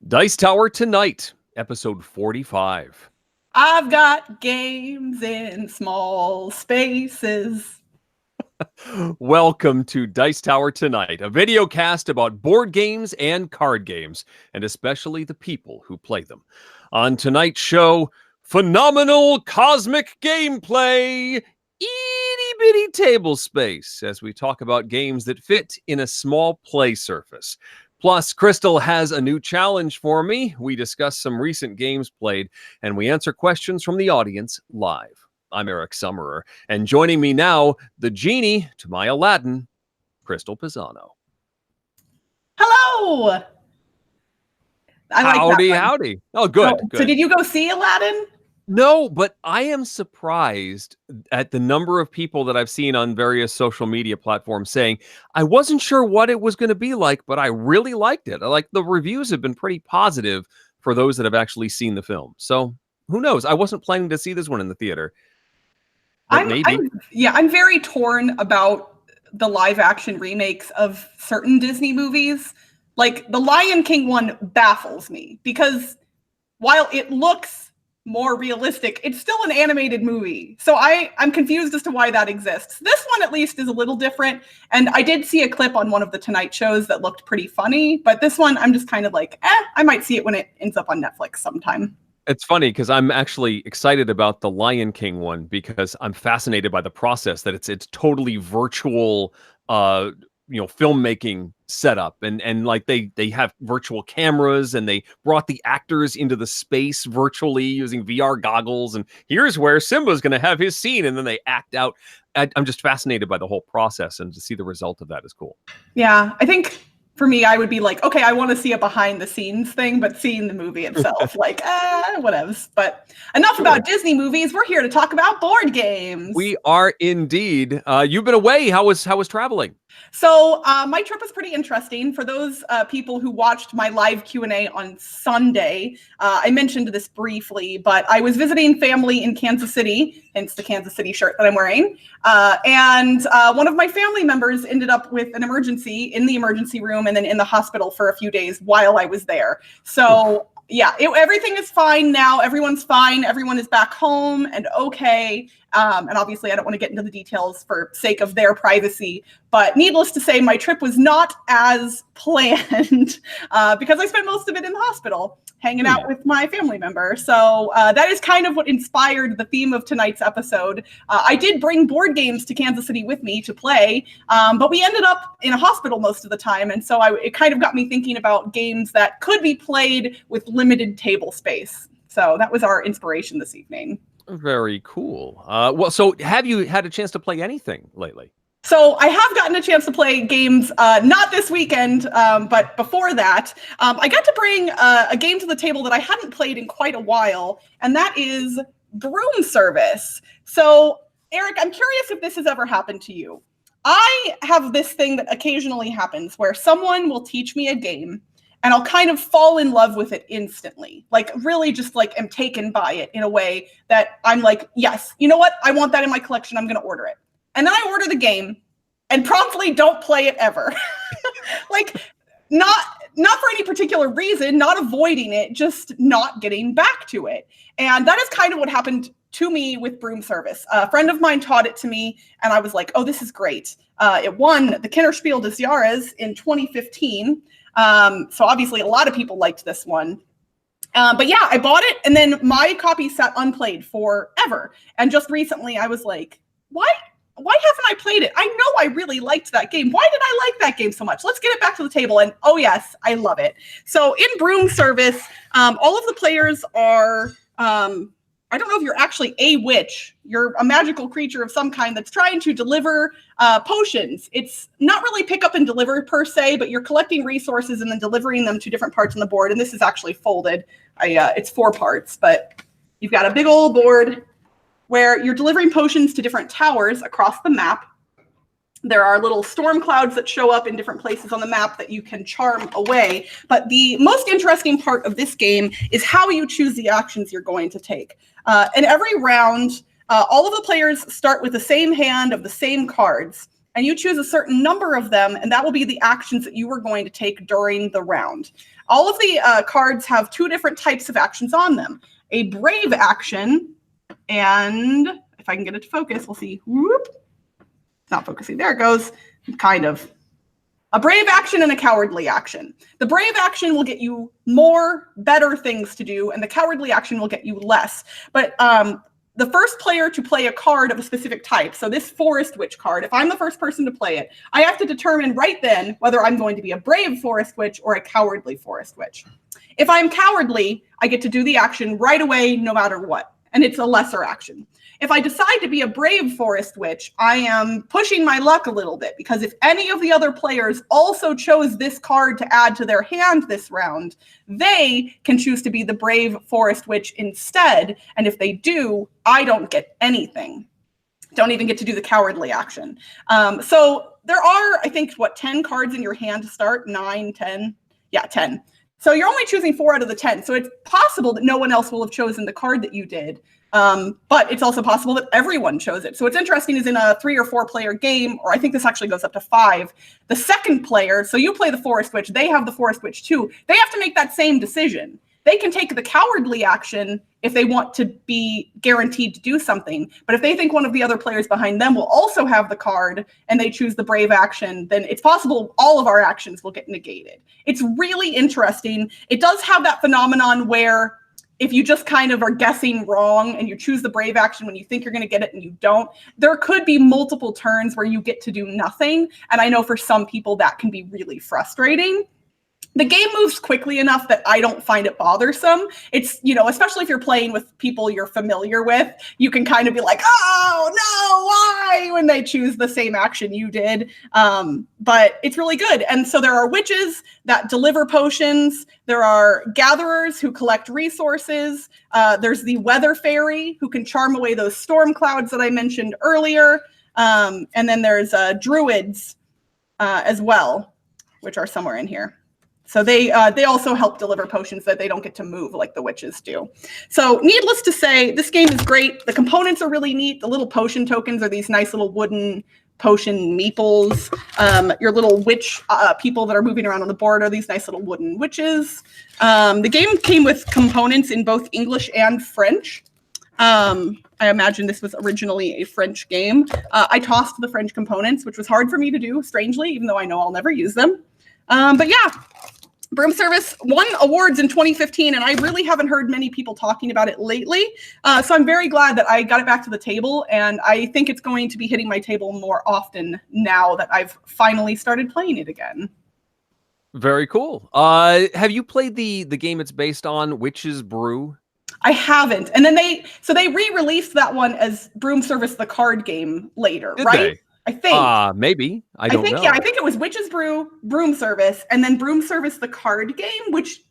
Dice Tower Tonight, episode 45. I've got games in small spaces. Welcome to Dice Tower Tonight, a video cast about board games and card games, and especially the people who play them. On tonight's show, phenomenal cosmic gameplay, itty-bitty table space, as we talk about games that fit in a small play surface. Plus, Crystal has a new challenge for me. We discuss some recent games played, and we answer questions from the audience live. I'm Eric Summerer, and joining me now, the genie to my Aladdin, Crystal Pisano. Hello! Howdy. Oh, good. So did you go see Aladdin? No, but I am surprised at the number of people that I've seen on various social media platforms saying, I wasn't sure what it was going to be like, but I really liked it. Like, the reviews have been pretty positive for those that have actually seen the film. So who knows? I wasn't planning to see this one in the theater. I'm very torn about the live action remakes of certain Disney movies. Like, the Lion King one baffles me because while it looks more realistic, it's still an animated movie. So I'm confused as to why that exists. This one at least is a little different. And I did see a clip on one of the Tonight shows that looked pretty funny, but this one I'm just kind of like, I might see it when it ends up on Netflix sometime. It's funny because I'm actually excited about the Lion King one because I'm fascinated by the process that it's totally virtual filmmaking setup and like they have virtual cameras and they brought the actors into the space virtually using VR goggles, and here's where Simba's going to have his scene, and then they act out. I'm just fascinated by the whole process, and to see the result of that is cool. Yeah, I think for me, I would be like, okay, I want to see a behind the scenes thing, but seeing the movie itself, like, whatevs. But enough about Disney movies. We're here to talk about board games. We are indeed. You've been away. How was traveling? So my trip was pretty interesting. For those people who watched my live Q&A on Sunday, I mentioned this briefly, but I was visiting family in Kansas City, hence the Kansas City shirt that I'm wearing. And one of my family members ended up with an emergency in the emergency room and then in the hospital for a few days while I was there. So yeah, everything is fine now. Everyone's fine. Everyone is back home and okay. And obviously, I don't want to get into the details for sake of their privacy. But needless to say, my trip was not as planned because I spent most of it in the hospital hanging out with my family member. So that is kind of what inspired the theme of tonight's episode. I did bring board games to Kansas City with me to play, but we ended up in a hospital most of the time. And so it kind of got me thinking about games that could be played with limited table space. So that was our inspiration this evening. Very cool. Well, so have you had a chance to play anything lately? So I have gotten a chance to play games, not this weekend, but before that. I got to bring a game to the table that I hadn't played in quite a while, and that is Broom Service. So, Eric, I'm curious if this has ever happened to you. I have this thing that occasionally happens where someone will teach me a game, and I'll kind of fall in love with it instantly. Like, really just like am taken by it in a way that I'm like, yes, you know what? I want that in my collection. I'm going to order it. And then I order the game and promptly don't play it ever. Like, not for any particular reason, not avoiding it, just not getting back to it. And that is kind of what happened to me with Broom Service. A friend of mine taught it to me, and I was like, oh, this is great. It won the Kennerspiel and Jahres in 2015. So obviously a lot of people liked this one. But yeah, I bought it, and then my copy sat unplayed forever. And just recently I was like, why haven't I played it? I know I really liked that game. Why did I like that game so much? Let's get it back to the table. And oh yes, I love it. So in Broom Service, all of the players are, I don't know if you're actually a witch. You're a magical creature of some kind that's trying to deliver potions. It's not really pick up and deliver per se, but you're collecting resources and then delivering them to different parts on the board. And this is actually folded. It's 4 parts, but you've got a big old board where you're delivering potions to different towers across the map. There are little storm clouds that show up in different places on the map that you can charm away. But the most interesting part of this game is how you choose the actions you're going to take. In every round, all of the players start with the same hand of the same cards. and you choose a certain number of them, and that will be the actions that you are going to take during the round. All of the cards have 2 different types of actions on them. A brave action, and if I can get it to focus, we'll see. Whoop. It's not focusing. There it goes. Kind of. A brave action and a cowardly action. The brave action will get you more, better things to do, and the cowardly action will get you less. But the first player to play a card of a specific type, so this Forest Witch card, if I'm the first person to play it, I have to determine right then whether I'm going to be a brave Forest Witch or a cowardly Forest Witch. If I'm cowardly, I get to do the action right away, no matter what, and it's a lesser action. If I decide to be a brave Forest Witch, I am pushing my luck a little bit, because if any of the other players also chose this card to add to their hand this round, they can choose to be the brave Forest Witch instead. And if they do, I don't get anything. Don't even get to do the cowardly action. So there are, I think, 10 cards in your hand to start? 9, 10? Yeah, 10. So you're only choosing 4 out of the 10. So it's possible that no one else will have chosen the card that you did. But it's also possible that everyone chose it. So what's interesting is in a 3 or 4 player game, or I think this actually goes up to 5, the second player, so you play the Forest Witch, they have the Forest Witch too, they have to make that same decision. They can take the cowardly action if they want to be guaranteed to do something. But if they think one of the other players behind them will also have the card and they choose the brave action, then it's possible all of our actions will get negated. It's really interesting. It does have that phenomenon where if you just kind of are guessing wrong and you choose the brave action when you think you're going to get it and you don't, there could be multiple turns where you get to do nothing. And I know for some people that can be really frustrating. The game moves quickly enough that I don't find it bothersome. It's, especially if you're playing with people you're familiar with, you can kind of be like, oh, no, why? When they choose the same action you did. But it's really good. And so there are witches that deliver potions. There are gatherers who collect resources. There's the weather fairy who can charm away those storm clouds that I mentioned earlier. And then there's druids as well, which are somewhere in here. So they also help deliver potions that they don't get to move like the witches do. So needless to say, this game is great. The components are really neat. The little potion tokens are these nice little wooden potion meeples. Your little witch people that are moving around on the board are these nice little wooden witches. The game came with components in both English and French. I imagine this was originally a French game. I tossed the French components, which was hard for me to do, strangely, even though I know I'll never use them. But yeah. Broom Service won awards in 2015, and I really haven't heard many people talking about it lately. So I'm very glad that I got it back to the table, and I think it's going to be hitting my table more often now that I've finally started playing it again. Very cool. Have you played the game it's based on, Witch's Brew? I haven't. And then they re-released that one as Broom Service, the card game later, Did right? They? I think. Maybe. I don't know. Yeah, I think it was Witch's Brew, Broom Service, and then Broom Service, the card game, which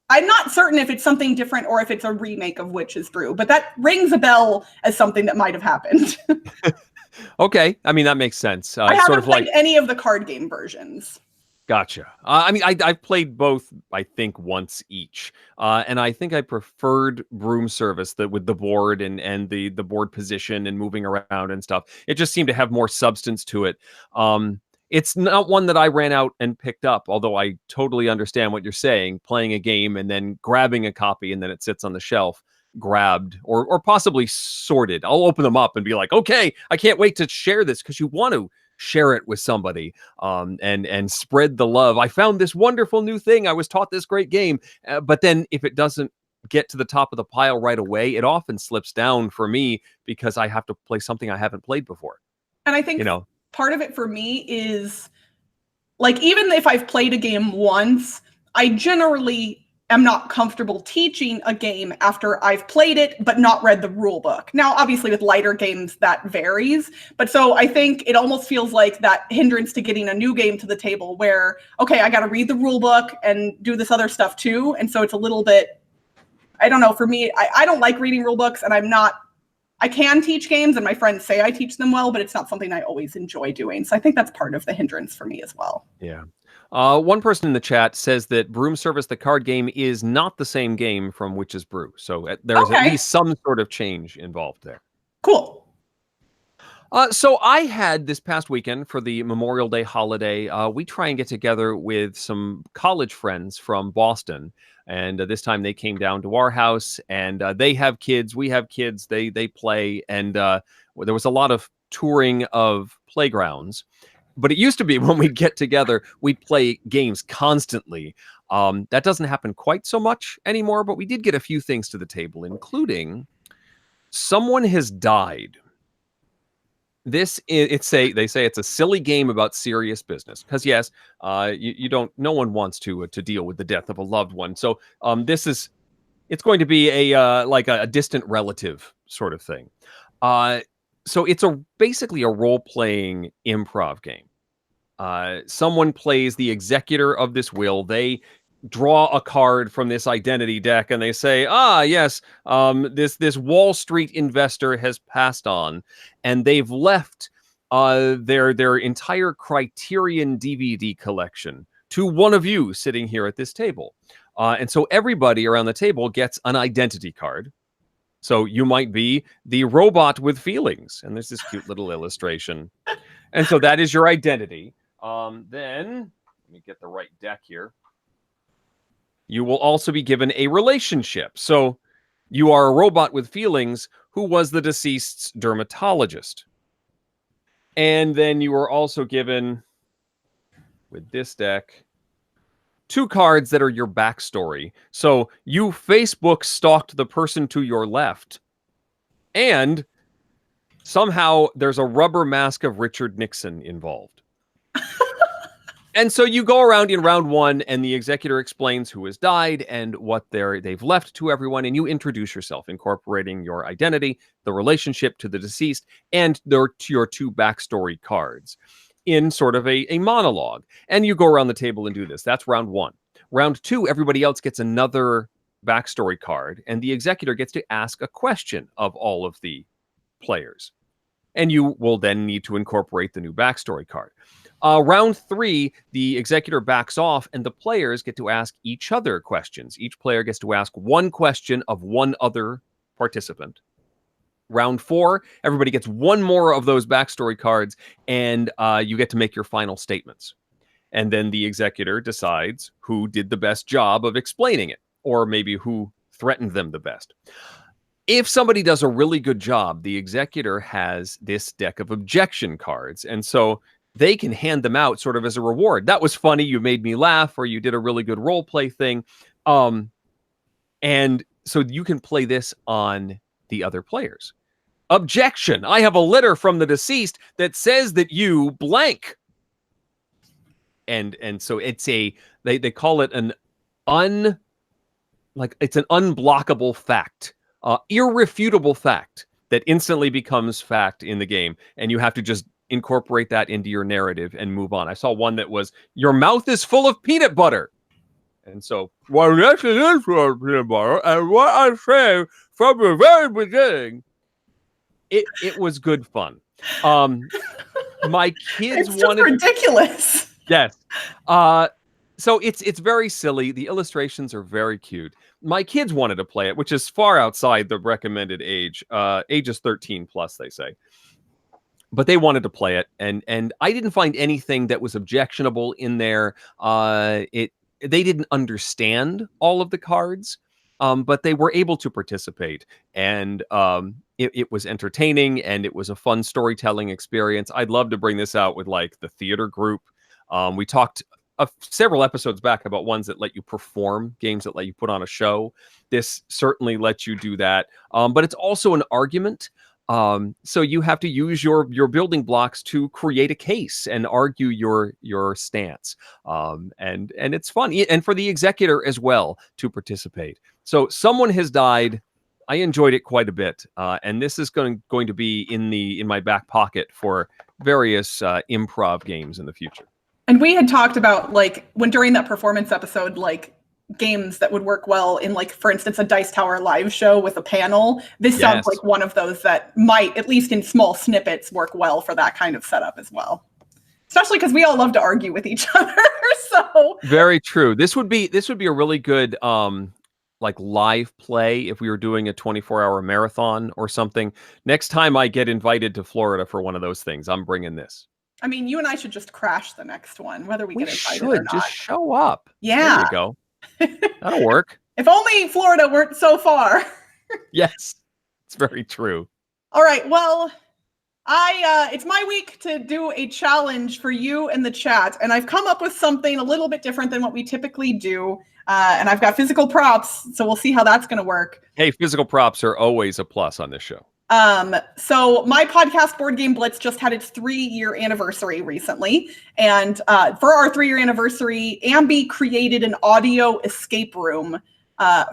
I'm not certain if it's something different or if it's a remake of Witch's Brew, but that rings a bell as something that might have happened. Okay. I mean, that makes sense. I haven't sort of played any of the card game versions. Gotcha. I've played both, I think, once each. And I think I preferred Broom Service with the board and the board position and moving around and stuff. It just seemed to have more substance to it. It's not one that I ran out and picked up, although I totally understand what you're saying, playing a game and then grabbing a copy and then it sits on the shelf, grabbed or possibly sorted. I'll open them up and be like, okay, I can't wait to share this, because you want to share it with somebody and spread the love. I found this wonderful new thing. I was taught this great game. But then if it doesn't get to the top of the pile right away, it often slips down for me because I have to play something I haven't played before. And I think part of it for me is, like, even if I've played a game once, I generally am not comfortable teaching a game after I've played it but not read the rule book. Now, obviously with lighter games that varies, but so I think it almost feels like that hindrance to getting a new game to the table where, okay, I got to read the rule book and do this other stuff too. And so it's a little bit, I don't know, for me, I don't like reading rule books, and I can teach games and my friends say I teach them well, but it's not something I always enjoy doing. So I think that's part of the hindrance for me as well. Yeah. One person in the chat says that Broom Service, the card game, is not the same game from Witch's Brew. So there's at least some sort of change involved there. Cool. So I had this past weekend for the Memorial Day holiday. We try and get together with some college friends from Boston, and this time they came down to our house. And they have kids, we have kids. They play, and there was a lot of touring of playgrounds. But it used to be when we'd get together, we'd play games constantly. That doesn't happen quite so much anymore, but we did get a few things to the table, including someone has died. They say it's a silly game about serious business because yes, you don't. No one wants to deal with the death of a loved one. So it's going to be like a distant relative sort of thing. So it's basically a role playing improv game. Someone plays the executor of this will. They draw a card from this identity deck and they say, yes, this Wall Street investor has passed on, and they've left their entire Criterion DVD collection to one of you sitting here at this table. And so everybody around the table gets an identity card. So you might be the robot with feelings, and there's this cute little illustration. And so that is your identity. Then let me get the right deck here. You will also be given a relationship. So you are a robot with feelings who was the deceased's dermatologist. And then you are also given, with this deck, 2 cards that are your backstory. So you Facebook stalked the person to your left, and somehow there's a rubber mask of Richard Nixon involved. And so you go around in round 1, and the executor explains who has died and what they've left to everyone, and you introduce yourself, incorporating your identity, the relationship to the deceased, and your 2 backstory cards in sort of a monologue. And you go around the table and do this. That's round 1. Round 2, everybody else gets another backstory card, and the executor gets to ask a question of all of the players. And you will then need to incorporate the new backstory card. Round 3, the executor backs off, and the players get to ask each other questions. Each player gets to ask one question of one other participant. Round 4, everybody gets one more of those backstory cards, and you get to make your final statements. And then the executor decides who did the best job of explaining it, or maybe who threatened them the best. If somebody does a really good job, the executor has this deck of objection cards, and so they can hand them out sort of as a reward. That was funny, you made me laugh, or you did a really good role play thing. And so you can play this on the other players. Objection! I have a letter from the deceased that says that you blank. And so it's they call it it's an unblockable fact, irrefutable fact that instantly becomes fact in the game, and you have to just incorporate that into your narrative and move on. I saw one that was, your mouth is full of peanut butter. And so, well, yes, it is full of peanut butter. And what I say from the very beginning, it was good fun. My kids it's just ridiculous. Yes. So it's very silly. The illustrations are very cute. My kids wanted to play it, which is far outside the recommended age. Age is 13 plus, they say. But they wanted to play it, and I didn't find anything that was objectionable in there. They didn't understand all of the cards, but they were able to participate, and it was entertaining, and it was a fun storytelling experience. I'd love to bring this out with like the theater group. We talked several episodes back about ones that let you perform, games that let you put on a show. This certainly lets you do that, but it's also an argument. So you have to use your building blocks to create a case and argue your stance. And it's fun, and for the executor as well to participate. So someone has died. I enjoyed it quite a bit, and this is going to be in my back pocket for various improv games in the future. And we had talked about, like, when during that performance episode, like, games that would work well in, like, for instance, a Dice Tower live show with a panel. This sounds like one of those that might, at least in small snippets, work well for that kind of setup as well. Especially because we all love to argue with each other. So very true. This would be a really good like live play if we were doing a 24-hour marathon or something. Next time I get invited to Florida for one of those things, I'm bringing this. I mean, you and I should just crash the next one, whether we get invited or should not. just show up. Yeah. There you go. That'll work. If only Florida weren't so far. Yes, it's very true. All right. Well, it's my week to do a challenge for you in the chat, and I've come up with something a little bit different than what we typically do. And I've got physical props, so we'll see how that's going to work. Hey, physical props are always a plus on this show. So my podcast, Board Game Blitz, just had its 3-year anniversary recently. And for our 3-year anniversary, Ambi created an audio escape room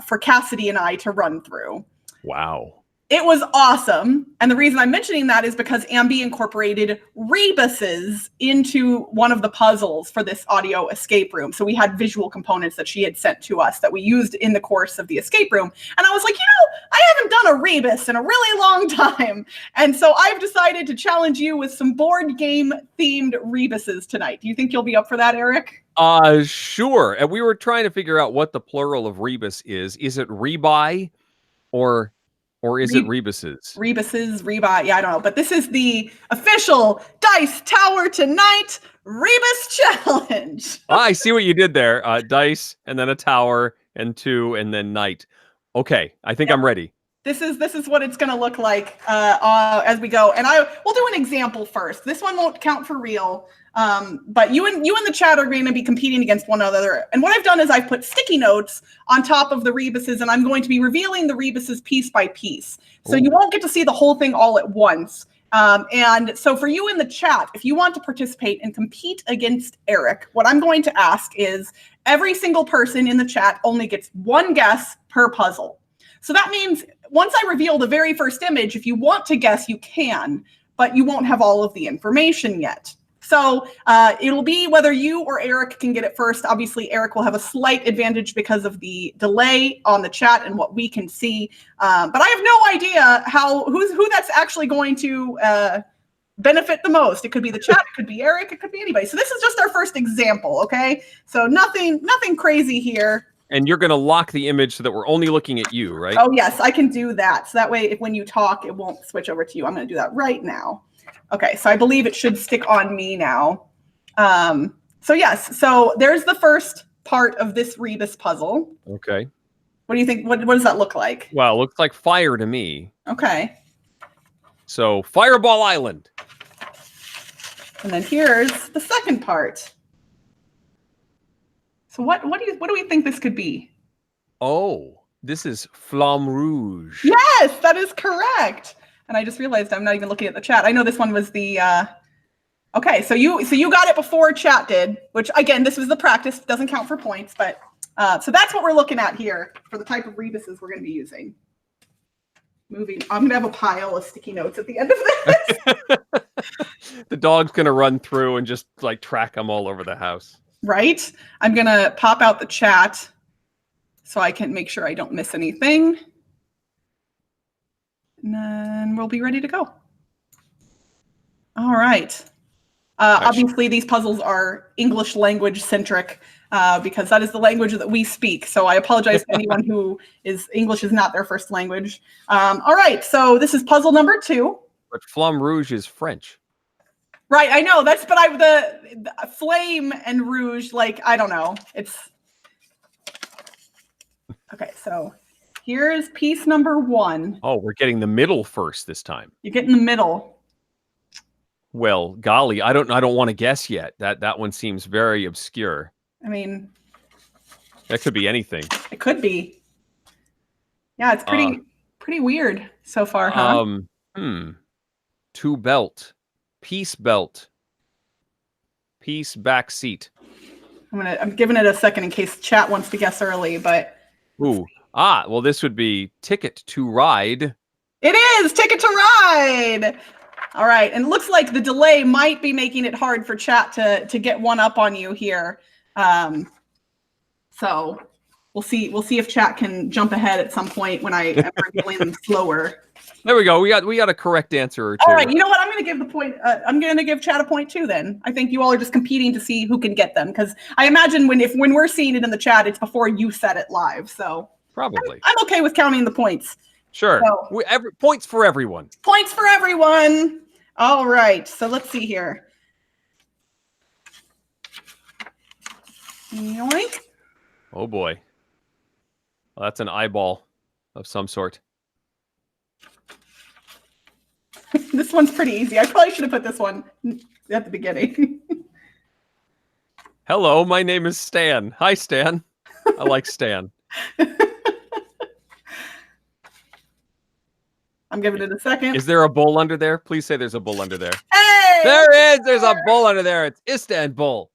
for Cassidy and I to run through. Wow. It was awesome. And the reason I'm mentioning that is because Ambi incorporated Rebuses into one of the puzzles for this audio escape room. So we had visual components that she had sent to us that we used in the course of the escape room. And I was like, I haven't done a Rebus in a really long time. And so I've decided to challenge you with some board game themed Rebuses tonight. Do you think you'll be up for that, Eric? Sure. And we were trying to figure out what the plural of Rebus is. Is it rebuy or is it Rebuses? Rebuses, rebuy. Yeah, I don't know. But this is the official Dice Tower Tonight Rebus Challenge. I see what you did there. Dice, and then a tower, and 2, and then knight. Okay, I think I'm ready. This is what it's going to look like as we go. And we'll do an example first. This one won't count for real. But you and the chat are going to be competing against one another. And what I've done is I've put sticky notes on top of the Rebuses, and I'm going to be revealing the Rebuses piece by piece. So you won't get to see the whole thing all at once. And so for you in the chat, if you want to participate and compete against Eric, what I'm going to ask is every single person in the chat only gets one guess per puzzle. So that means once I reveal the very first image, if you want to guess, you can, but you won't have all of the information yet. So it'll be whether you or Eric can get it first. Obviously, Eric will have a slight advantage because of the delay on the chat and what we can see. But I have no idea who that's actually going to benefit the most. It could be the chat, it could be Eric, it could be anybody. So this is just our first example, okay? So nothing crazy here. And you're going to lock the image so that we're only looking at you, right? Oh, yes, I can do that. So that way, when you talk, it won't switch over to you. I'm going to do that right now. Okay, so I believe it should stick on me now. So yes, so there's the first part of this Rebus puzzle. Okay. What do you think? What does that look like? Well, it looks like fire to me. Okay. So Fireball Island. And then here's the second part. So what do we think this could be? Oh, this is Flamme Rouge. Yes, that is correct. And I just realized I'm not even looking at the chat. I know this one was the okay, so you got it before chat did, which again, this was the practice, doesn't count for points, but so that's what we're looking at here for the type of Rebuses we're going to be using. I'm going to have a pile of sticky notes at the end of this. The dog's going to run through and just like track them all over the house. Right? I'm going to pop out the chat so I can make sure I don't miss anything. And then we'll be ready to go. All right. Obviously, these puzzles are English language centric because that is the language that we speak. So I apologize to anyone who English is not their first language. All right. So this is puzzle number 2. But Flamme Rouge is French. Right. I know but the flame and rouge, like, I don't know. It's okay. So here's piece number 1. Oh, we're getting the middle first this time. You get in the middle. Well, golly, I don't want to guess yet. That one seems very obscure. I mean, that could be anything. It could be. Yeah, it's pretty weird so far, huh? Two belt, piece belt, piece back seat. I'm giving it a second in case chat wants to guess early, but well, this would be ticket to ride. It is Ticket to Ride. All right, and it looks like the delay might be making it hard for chat to get one up on you here. So we'll see if chat can jump ahead at some point when I am revealing them slower. There we go. We got a correct answer or two. All right, you know what? I'm going to give the point. I'm going to give chat a point too. Then I think you all are just competing to see who can get them because I imagine when we're seeing it in the chat, it's before you set it live. So Probably. I'm okay with counting the points. Sure. So, Points for everyone. Points for everyone. All right. So let's see here. Yoink. Oh boy. Well, that's an eyeball of some sort. This one's pretty easy. I probably should have put this one at the beginning. Hello, my name is Stan. Hi, Stan. I like Stan. I'm giving it a second. Is there a bull under there? Please say there's a bull under there. Hey! There is! There's a bull under there. It's Istanbul.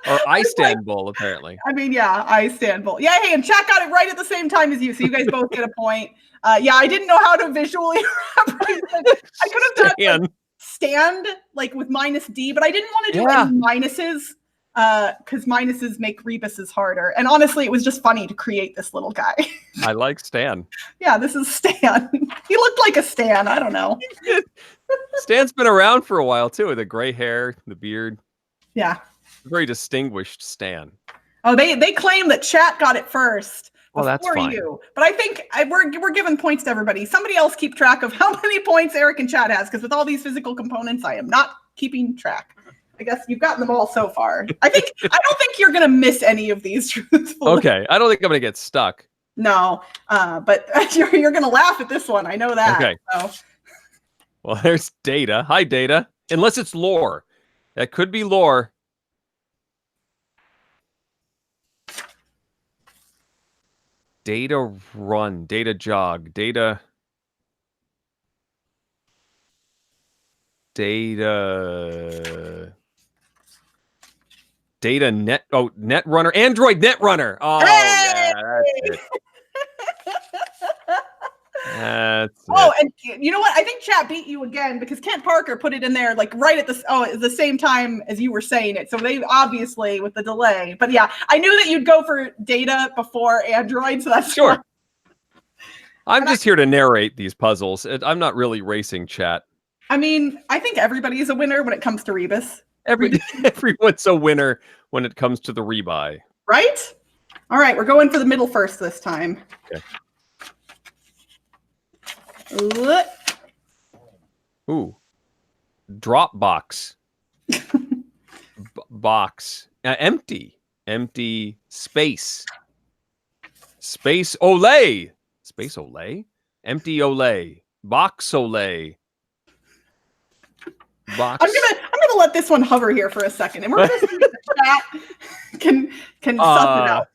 Or Istanbul, apparently. I mean, yeah, Istanbul. Yeah, hey, and chat got it right at the same time as you, so you guys both get a point. Yeah, I didn't know how to visually represent. I could have done like, stand like with -D, but I didn't want to do any minuses because minuses make Rebuses harder. And honestly, it was just funny to create this little guy. I like Stan. Yeah, this is Stan. He looked like a Stan. I don't know. Stan's been around for a while too, with the gray hair, the beard. Yeah. Very distinguished Stan. Oh, they claim that chat got it first. Well, that's fine. You. But I think we're giving points to everybody. Somebody else keep track of how many points Eric and chat has, because with all these physical components, I am not keeping track. I guess you've gotten them all so far. I don't think you're gonna miss any of these truthfully. Okay, I don't think I'm gonna get stuck. No, but you're gonna laugh at this one. I know that. Okay. So. Well, there's Data. Hi, Data. Unless it's lore. That could be lore. Data run, data jog, data net. Oh, net runner, Android net runner. Oh, hey! Yeah, that's it. That's oh, and you know what? I think chat beat you again because Kent Parker put it in there like right at the same time as you were saying it. So they obviously with the delay. But yeah, I knew that you'd go for data before Android, so that's sure. I'm just here to narrate these puzzles. I'm not really racing chat. I mean, I think everybody is a winner when it comes to Rebus. Everyone's a winner when it comes to the rebuy. Right? All right, we're going for the middle first this time. Okay. Ooh. Drop box. Box. Empty. Empty space. Space Olay. Space Olay? Empty Olay. Box Olay. Box. I'm gonna let this one hover here for a second, and we're gonna see if the chat can suss it out.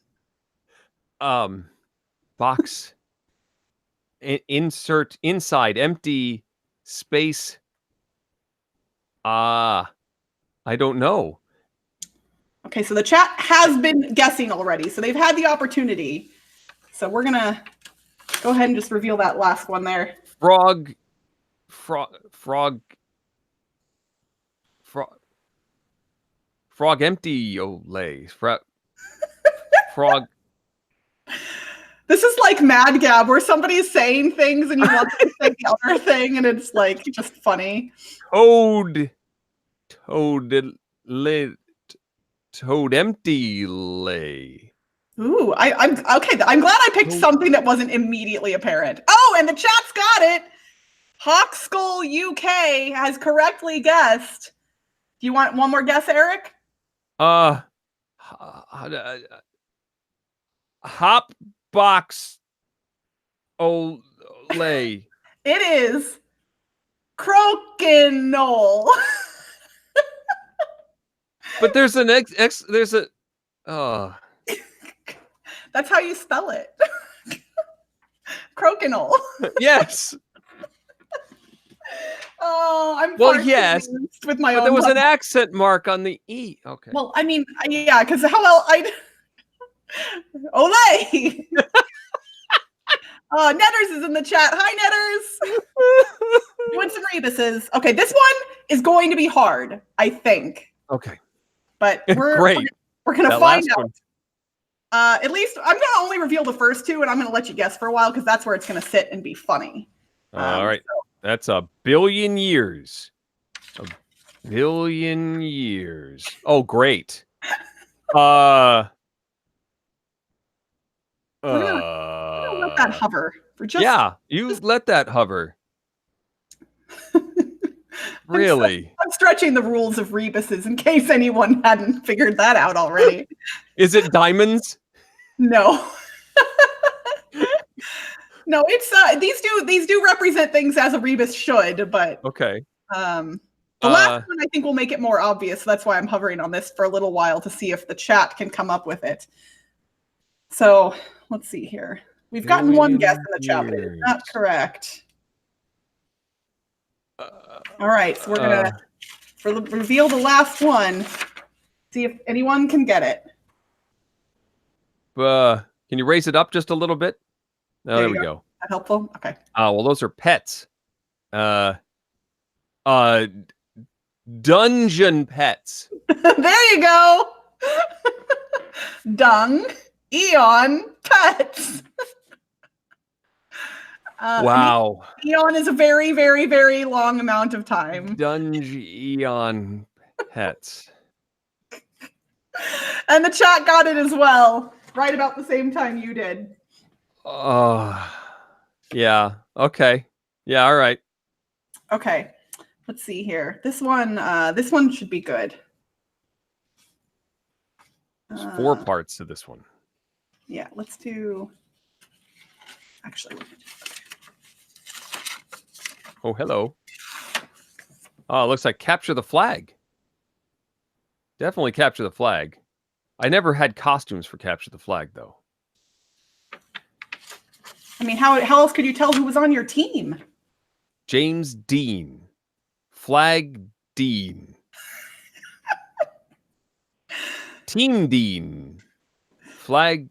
Box. Insert inside empty space. I don't know. Okay, so the chat has been guessing already, so they've had the opportunity. So we're gonna go ahead and just reveal that last one there. Frog empty Olay. Frog. This is like Mad Gab, where somebody's saying things and you want to say the other thing, and it's like just funny. Toad empty lay. Ooh, I'm okay. I'm glad I picked something that wasn't immediately apparent. Oh, and the chat's got it. Hawk Skull UK has correctly guessed. Do you want one more guess, Eric? Hop box Olay. It is Crokinole. But there's an there's a That's how you spell it. Crokinole. Yes. Oh, I'm yes. With my but there was an accent mark on the E. Okay. Well, I mean, yeah, because how else Olay. Netters is in the chat. Hi, Netters. Doing some Rebuses. Okay, this one is going to be hard, I think. Okay. But we're great. We're gonna find out. At least I'm gonna only reveal the first two, and I'm gonna let you guess for a while because that's where it's gonna sit and be funny. All right. So. That's a billion years. A billion years. Oh, great. We're let that hover for just. Yeah, you let that hover. Really? I'm stretching the rules of Rebuses in case anyone hadn't figured that out already. Is it diamonds? No. No, it's these do represent things as a Rebus should, but Okay. the last one I think will make it more obvious. So that's why I'm hovering on this for a little while to see if the chat can come up with it. So let's see here. We've gotten one guess in the chat, but it's not correct. All right, so we're gonna reveal the last one. See if anyone can get it. Can you raise it up just a little bit? Oh, there we go. That helpful? Okay. Well, those are pets. Dungeon pets. There you go. Dung, Eon, pets. Wow. Eon is a very, very, very long amount of time. Dungeon pets. And the chat got it as well, right about the same time you did. Yeah. Okay. Yeah. All right. Okay. Let's see here. This one should be good. There's 4 parts to this one. Yeah. Let's do. Actually. Oh, hello. Oh, it looks like capture the flag. Definitely capture the flag. I never had costumes for capture the flag, though. I mean, how else could you tell who was on your team? James Dean. Flag Dean. Team Dean. Flag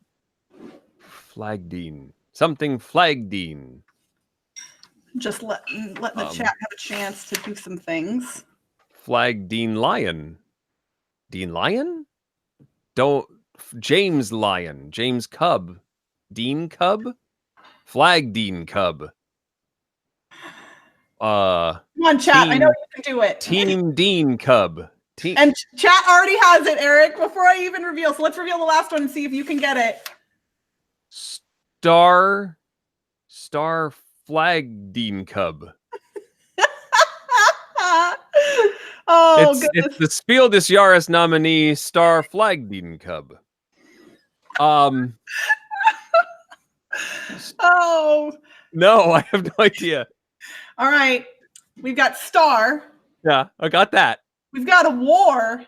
Dean. Something Flag Dean. Just let the chat have a chance to do some things. Flag Dean Lion. Dean Lion? James Lion. James Cub. Dean Cub? Flag Dean Cub. Come on, chat. I know you can do it. Team Dean Cub. And chat already has it, Eric, before I even reveal. So let's reveal the last one and see if you can get it. Star Flag Dean Cub. Oh, it's the Spiel des Jahres nominee Star Flag Dean Cub. Oh. No, I have no idea. All right. We've got Star. Yeah, I got that. We've got a war.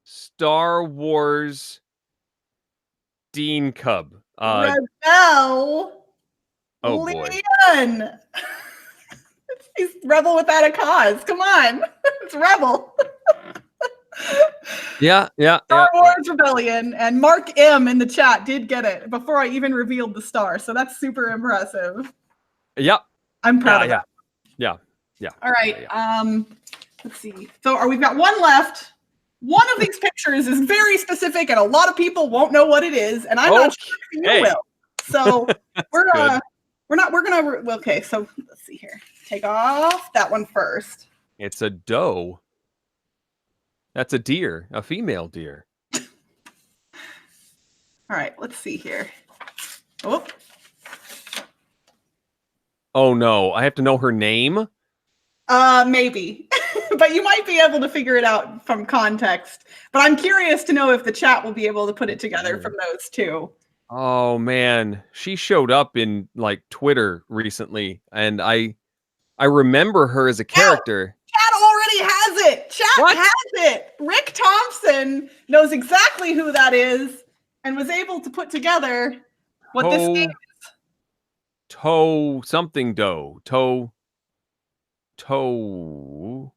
Star Wars Dean Cub. Rebel. Oh boy. Leon. He's rebel without a cause. Come on. It's rebel. Yeah. Star Wars Rebellion. And Mark M in the chat did get it before I even revealed the star. So that's super impressive. Yep. I'm proud of that. Yeah. All right. Let's see. So we've got one left. One of these pictures is very specific, and a lot of people won't know what it is, and I'm not sure if you will. So we're gonna. Okay, so let's see here. Take off that one first. It's a doe. That's a deer, a female deer. All right, let's see here. Oh. Oh no, I have to know her name? Maybe. But you might be able to figure it out from context. But I'm curious to know if the chat will be able to put it together from those two. Oh man, she showed up in like Twitter recently, and I remember her as a character. Chat already has it. Chat has it. Rick Thompson knows exactly who that is and was able to put together what this game is. Something doe. Torodo.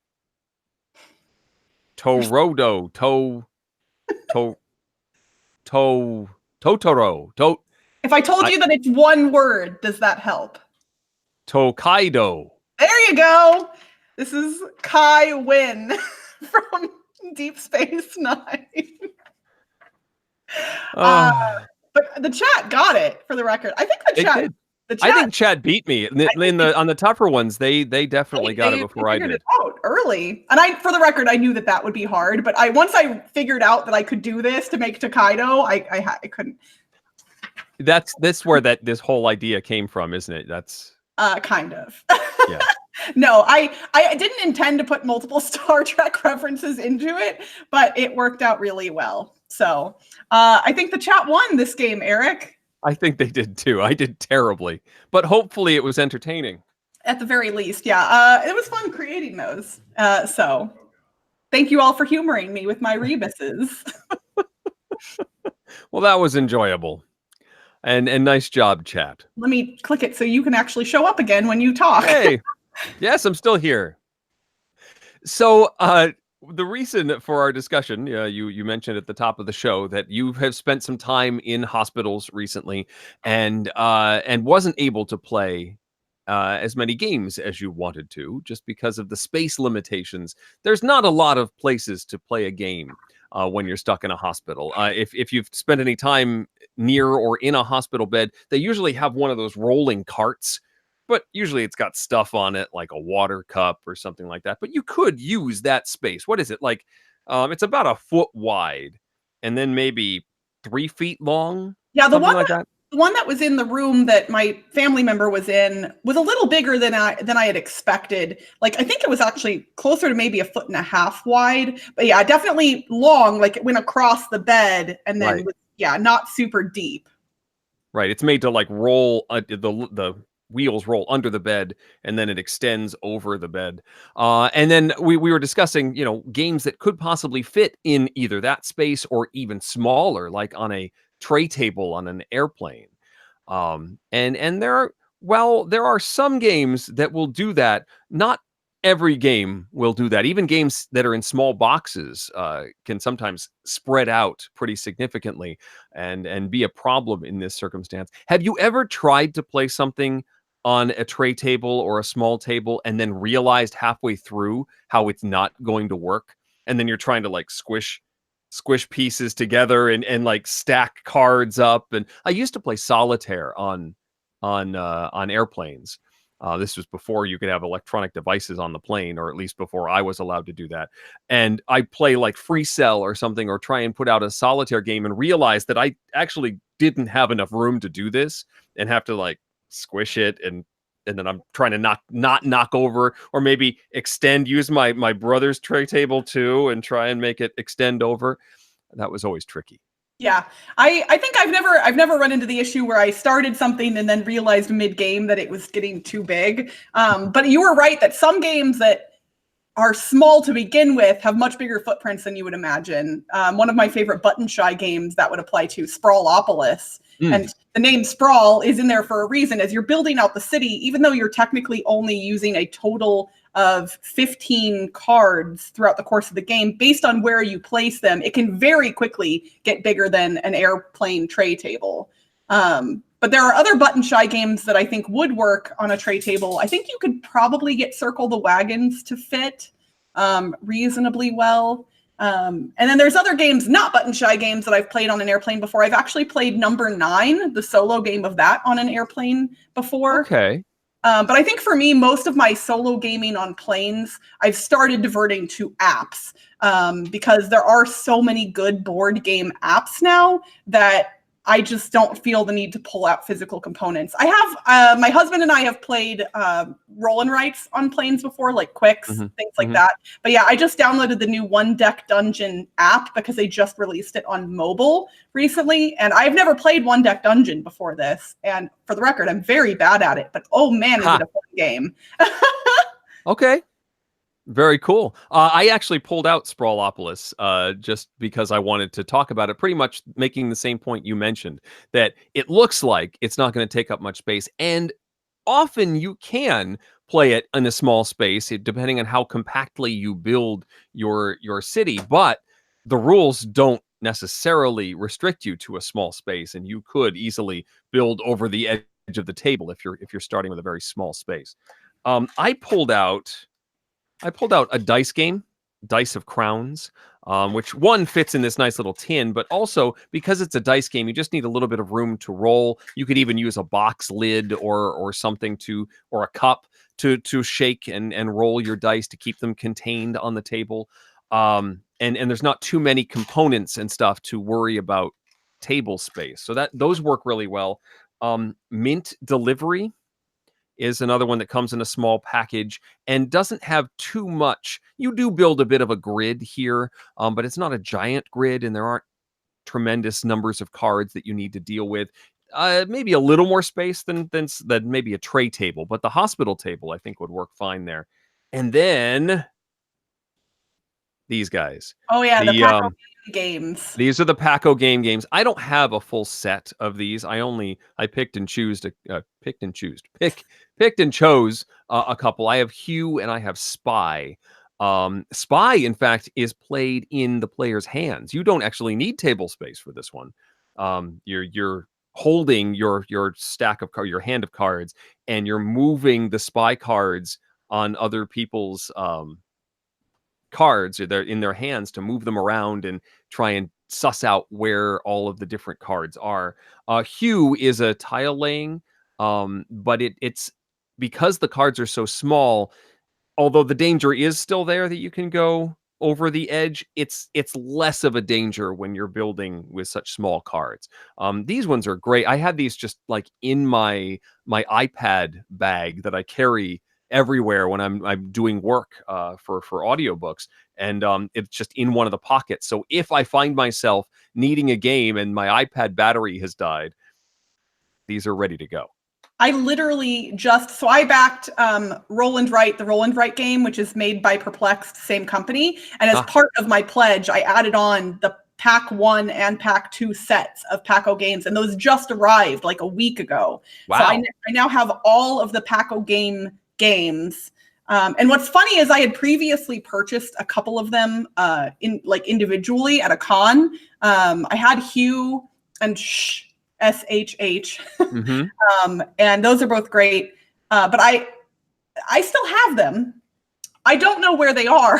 Totoro. If I told you that it's one word, does that help? Tokaido. There you go. This is Kai Wynn from Deep Space Nine. But the chat got it, for the record. I think the chat. I think chat beat me on the tougher ones. They definitely got it before I did. It out early, and for the record, I knew that would be hard. But once I figured out that I could do this to make Tokaido, I couldn't. That's where this whole idea came from, isn't it? That's Kind of. yeah. No, I didn't intend to put multiple Star Trek references into it, but it worked out really well. So I think the chat won this game, Eric. I think they did too. I did terribly, but hopefully it was entertaining. At the very least, yeah. It was fun creating those. So thank you all for humoring me with my rebuses. Well, that was enjoyable. And nice job, chat. Let me click it so you can actually show up again when you talk. Hey, yes, I'm still here. So the reason for our discussion, you mentioned at the top of the show that you have spent some time in hospitals recently and wasn't able to play as many games as you wanted to, just because of the space limitations. There's not a lot of places to play a game when you're stuck in a hospital. If you've spent any time near or in a hospital bed, they usually have one of those rolling carts, but usually it's got stuff on it like a water cup or something like that. But you could use that space. What is it like? It's about a foot wide and then maybe 3 feet long. Yeah, the something like that. The one that was in the room that my family member was in was a little bigger than I had expected. Like, I think it was actually closer to maybe 1.5 feet wide, but yeah, definitely long. Like, it went across the bed and then Right. was, yeah, not super deep. Right. It's made to like roll the wheels roll under the bed and then it extends over the bed. And then we were discussing, games that could possibly fit in either that space or even smaller, like on a tray table on an airplane. And there are some games that will do that. Not every game will do that. Even games that are in small boxes can sometimes spread out pretty significantly and be a problem in this circumstance. Have you ever tried to play something on a tray table or a small table and then realized halfway through how it's not going to work? And then you're trying to like squish pieces together and like stack cards up. And I used to play solitaire on airplanes. This was before you could have electronic devices on the plane, or at least before I was allowed to do that. And I play like Free Cell or something, or try and put out a solitaire game and realize that I actually didn't have enough room to do this and have to like squish it and then I'm trying to not knock over, or maybe use my brother's tray table too and try and make it extend over. That was always tricky. Yeah, I think I've never run into the issue where I started something and then realized mid-game that it was getting too big. But you were right that some games that are small to begin with have much bigger footprints than you would imagine. One of my favorite button shy games that would apply to Sprawlopolis. And the name Sprawl is in there for a reason. As you're building out the city, even though you're technically only using a total of 15 cards throughout the course of the game, based on where you place them, it can very quickly get bigger than an airplane tray table. But there are other button shy games that I think would work on a tray table. I think you could probably get Circle the Wagons to fit reasonably well. And then there's other games, not button shy games, that I've played on an airplane before. I've actually played Number 9, the solo game of that, on an airplane before. Okay. But I think for me, most of my solo gaming on planes, I've started diverting to apps because there are so many good board game apps now that I just don't feel the need to pull out physical components. I have, my husband and I have played roll and writes on planes before, like Quicks, things like that. But yeah, I just downloaded the new One Deck Dungeon app because they just released it on mobile recently. And I've never played One Deck Dungeon before this. And for the record, I'm very bad at it, but oh man, is it a fun game. Okay. Very cool. I actually pulled out Sprawlopolis just because I wanted to talk about it, pretty much making the same point you mentioned, that it looks like it's not going to take up much space. And often you can play it in a small space, depending on how compactly you build your city. But the rules don't necessarily restrict you to a small space, and you could easily build over the edge of the table if you're starting with a very small space. I pulled out a dice game, Dice of Crowns, which one fits in this nice little tin, but also because it's a dice game, you just need a little bit of room to roll. You could even use a box lid or something or a cup to shake and roll your dice to keep them contained on the table. And there's not too many components and stuff to worry about table space. So those work really well. Mint delivery is another one that comes in a small package and doesn't have too much. You do build a bit of a grid here, but it's not a giant grid, and there aren't tremendous numbers of cards that you need to deal with. Maybe a little more space than maybe a tray table, but the hospital table I think would work fine there. And then these guys. Oh yeah, the Paco games. These are the Paco games. I don't have a full set of these. I picked and chose a couple. I have Hue and I have Spy. Spy, in fact, is played in the player's hands. You don't actually need table space for this one. You're holding your stack of your hand of cards, and you're moving the Spy cards on other people's cards, or they're in their hands, to move them around and try and suss out where all of the different cards are. Hue is a tile laying, but it's because the cards are so small, although the danger is still there that you can go over the edge, it's less of a danger when you're building with such small cards. These ones are great. I had these just like in my iPad bag that I carry everywhere when I'm doing work for audiobooks, and it's just in one of the pockets. So if I find myself needing a game and my iPad battery has died, these are ready to go. I literally I backed Roll and Write, the Roll and Write game, which is made by Perplexed, same company. And as part of my pledge, I added on the Pack 1 and Pack 2 sets of Paco games, and those just arrived like a week ago. Wow. So I now have all of the Paco games. And what's funny is I had previously purchased a couple of them individually at a con. I had Hue and SHH. Mm-hmm. And those are both great. But I still have them. I don't know where they are.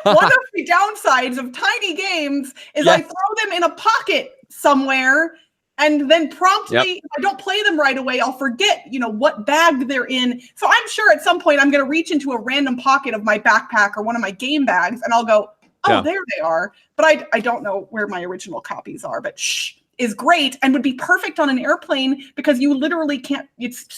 One of the downsides of tiny games is I throw them in a pocket somewhere, and then promptly, if I don't play them right away, I'll forget, what bag they're in. So I'm sure at some point I'm going to reach into a random pocket of my backpack or one of my game bags, and I'll go, there they are. But I don't know where my original copies are. But is great and would be perfect on an airplane, because you literally can't,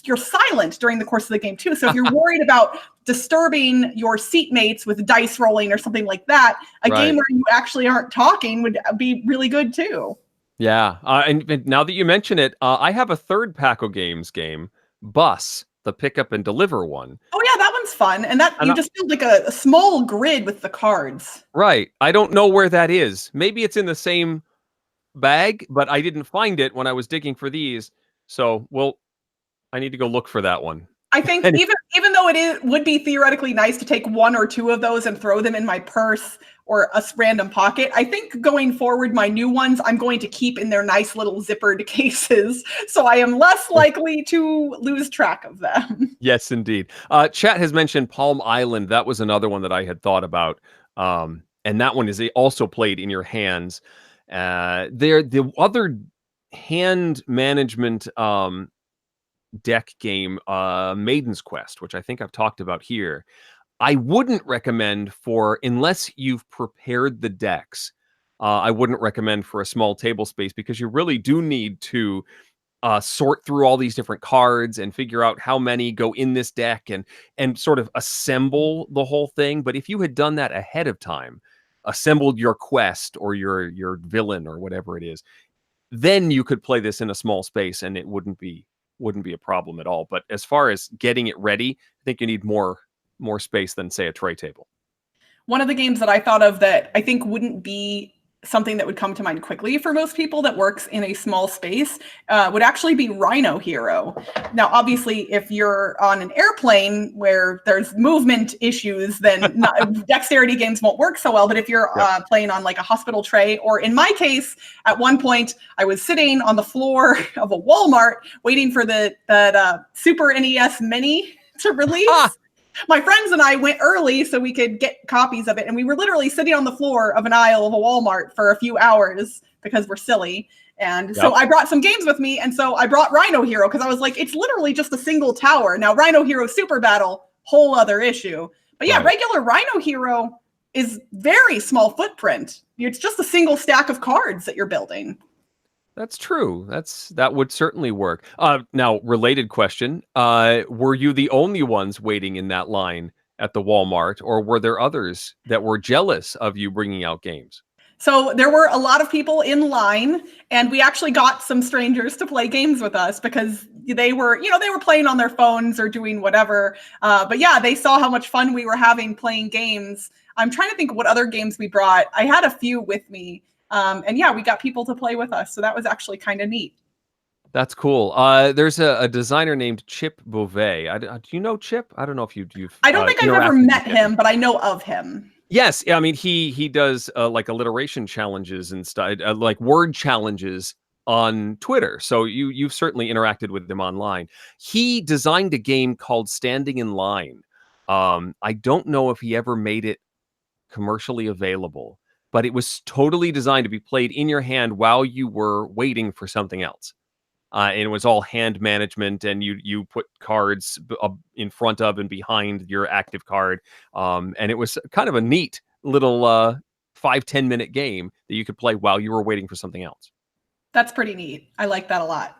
you're silent during the course of the game too. So if you're worried about disturbing your seatmates with dice rolling or something like that, a game where you actually aren't talking would be really good too. Yeah. And now that you mention it, I have a third Paco Games game, Bus, the pick up and deliver one. Oh yeah, that one's fun. And you just build like a small grid with the cards. Right. I don't know where that is. Maybe it's in the same bag, but I didn't find it when I was digging for these. So, I need to go look for that one. I think even though would be theoretically nice to take one or two of those and throw them in my purse or a random pocket, I think going forward, my new ones, I'm going to keep in their nice little zippered cases, so I am less likely to lose track of them. Yes, indeed. Chat has mentioned Palm Island. That was another one that I had thought about. And that one is also played in your hands. The other hand management deck game, Maiden's Quest, which I think I've talked about here, I wouldn't recommend unless you've prepared the decks. I wouldn't recommend for a small table space, because you really do need to sort through all these different cards and figure out how many go in this deck and sort of assemble the whole thing. But if you had done that ahead of time, assembled your quest or your villain or whatever it is, then you could play this in a small space and it wouldn't be a problem at all. But as far as getting it ready, I think you need more space than, say, a tray table. One of the games that I thought of that I think wouldn't be something that would come to mind quickly for most people that works in a small space would actually be Rhino Hero. Now, obviously, if you're on an airplane where there's movement issues, then dexterity games won't work so well. But if you're playing on like a hospital tray, or in my case, at one point, I was sitting on the floor of a Walmart waiting for that Super NES Mini to release. My friends and I went early so we could get copies of it. And we were literally sitting on the floor of an aisle of a Walmart for a few hours because we're silly. And so I brought some games with me. And so I brought Rhino Hero because I was like, it's literally just a single tower. Now, Rhino Hero Super Battle, whole other issue. But yeah, regular Rhino Hero is very small footprint. It's just a single stack of cards that you're building. That's true. That would certainly work. Now, related question: were you the only ones waiting in that line at the Walmart, or were there others that were jealous of you bringing out games? So there were a lot of people in line, and we actually got some strangers to play games with us because they were, they were playing on their phones or doing whatever. But yeah, they saw how much fun we were having playing games. I'm trying to think what other games we brought. I had a few with me. And yeah, we got people to play with us. So that was actually kind of neat. That's cool. There's a designer named Chip Beauvais. Do you know Chip? I don't know if you've. I don't think I've ever met him, but I know of him. Yes, I mean he does like alliteration challenges and stuff, like word challenges on Twitter. So you've certainly interacted with him online. He designed a game called Standing in Line. I don't know if he ever made it commercially available, but it was totally designed to be played in your hand while you were waiting for something else. And it was all hand management, and you put cards in front of and behind your active card. And it was kind of a neat little 5-10 minute game that you could play while you were waiting for something else. That's pretty neat. I like that a lot.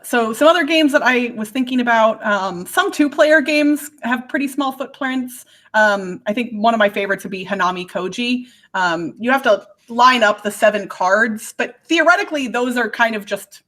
So some other games that I was thinking about, some 2-player games have pretty small footprints. I think one of my favorites would be Hanami Koji. You have to line up the 7 cards, but theoretically those are kind of just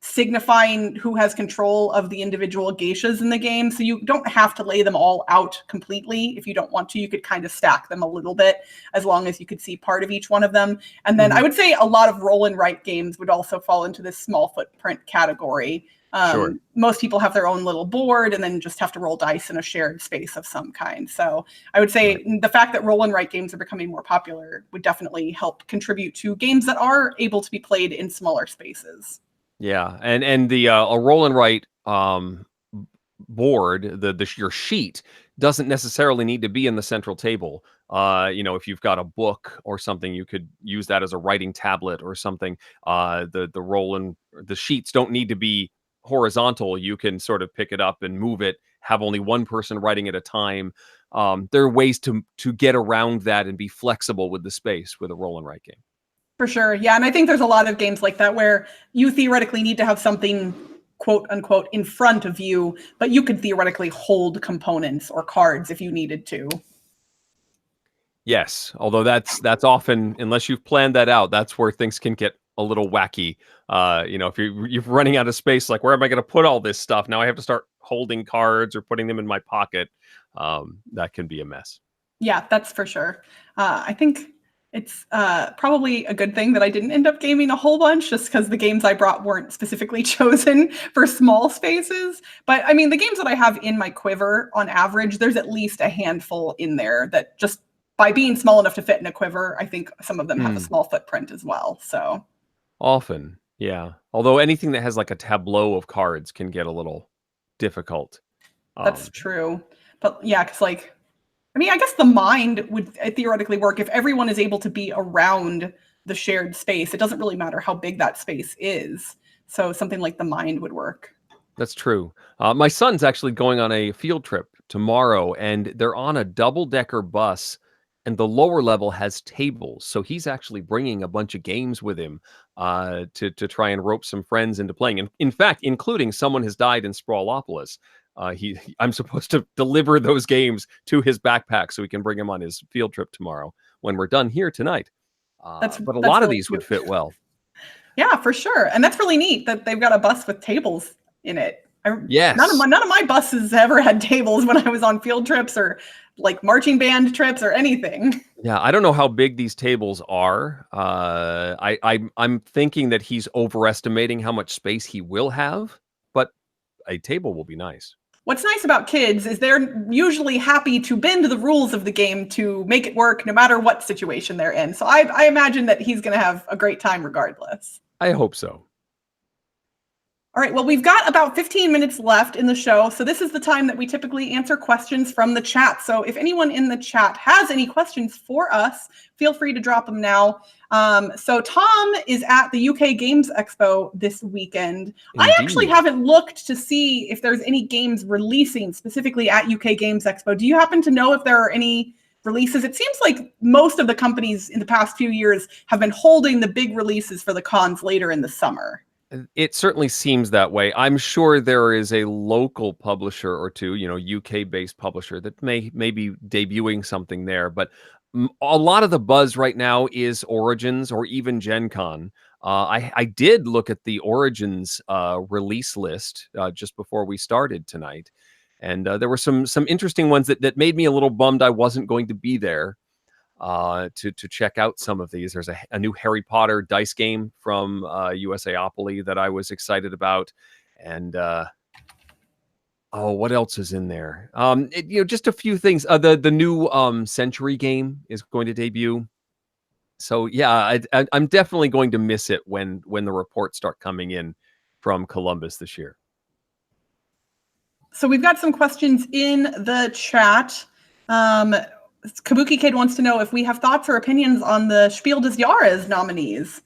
signifying who has control of the individual geishas in the game. So you don't have to lay them all out completely. If you don't want to, you could kind of stack them a little bit as long as you could see part of each one of them. And then I would say a lot of roll and write games would also fall into this small footprint category. Sure. Most people have their own little board and then just have to roll dice in a shared space of some kind. So I would say the fact that roll and write games are becoming more popular would definitely help contribute to games that are able to be played in smaller spaces. Yeah, and the a roll and write board, your sheet doesn't necessarily need to be in the central table. If you've got a book or something, you could use that as a writing tablet or something. The sheets don't need to be horizontal. You can sort of pick it up and move it. Have only one person writing at a time. There are ways to get around that and be flexible with the space with a roll and write game. For sure. Yeah. And I think there's a lot of games like that where you theoretically need to have something, quote unquote, in front of you, but you could theoretically hold components or cards if you needed to. Yes. Although that's often, unless you've planned that out, that's where things can get a little wacky. If you're running out of space, like, where am I going to put all this stuff? Now I have to start holding cards or putting them in my pocket. That can be a mess. Yeah, that's for sure. I think it's probably a good thing that I didn't end up gaming a whole bunch, just because the games I brought weren't specifically chosen for small spaces. But I mean, the games that I have in my quiver, on average, there's at least a handful in there that, just by being small enough to fit in a quiver, I think some of them have a small footprint as well. So often, yeah. Although anything that has like a tableau of cards can get a little difficult. That's true. But yeah, because I guess the mind would theoretically work if everyone is able to be around the shared space. It doesn't really matter how big that space is. So something like the mind would work. That's true. My son's actually going on a field trip tomorrow, and they're on a double-decker bus, and the lower level has tables. So he's actually bringing a bunch of games with him to try and rope some friends into playing. And in fact, including Someone Has Died in Sprawlopolis. I'm supposed to deliver those games to his backpack so he can bring him on his field trip tomorrow when we're done here tonight. But a lot of these would fit well. Yeah, for sure. And that's really neat that they've got a bus with tables in it. Yes. None of my buses ever had tables when I was on field trips or like marching band trips or anything. Yeah, I don't know how big these tables are. I'm thinking that he's overestimating how much space he will have, but a table will be nice. What's nice about kids is they're usually happy to bend the rules of the game to make it work no matter what situation they're in. So I imagine that he's going to have a great time regardless. I hope so. All right, well, we've got about 15 minutes left in the show. So this is the time that we typically answer questions from the chat. So if anyone in the chat has any questions for us, feel free to drop them now. So Tom is at the UK Games Expo this weekend. Indeed. I actually haven't looked to see if there's any games releasing specifically at UK Games Expo. Do you happen to know if there are any releases. It seems like most of the companies in the past few years have been holding the big releases for the cons later in the summer. It certainly seems that way. I'm sure there is a local publisher or two, UK-based publisher that may be debuting something there. But a lot of the buzz right now is Origins or even Gen Con. I did look at the Origins release list just before we started tonight. And there were some interesting ones that made me a little bummed I wasn't going to be there to check out some of these. There's a new Harry Potter dice game from USAopoly that I was excited about. And what else is in there? Just a few things. The new Century game is going to debut. So yeah, I'm definitely going to miss it when the reports start coming in from Columbus this year. So we've got some questions in the chat. Kabuki Kid wants to know if we have thoughts or opinions on the Spiel des Jahres nominees.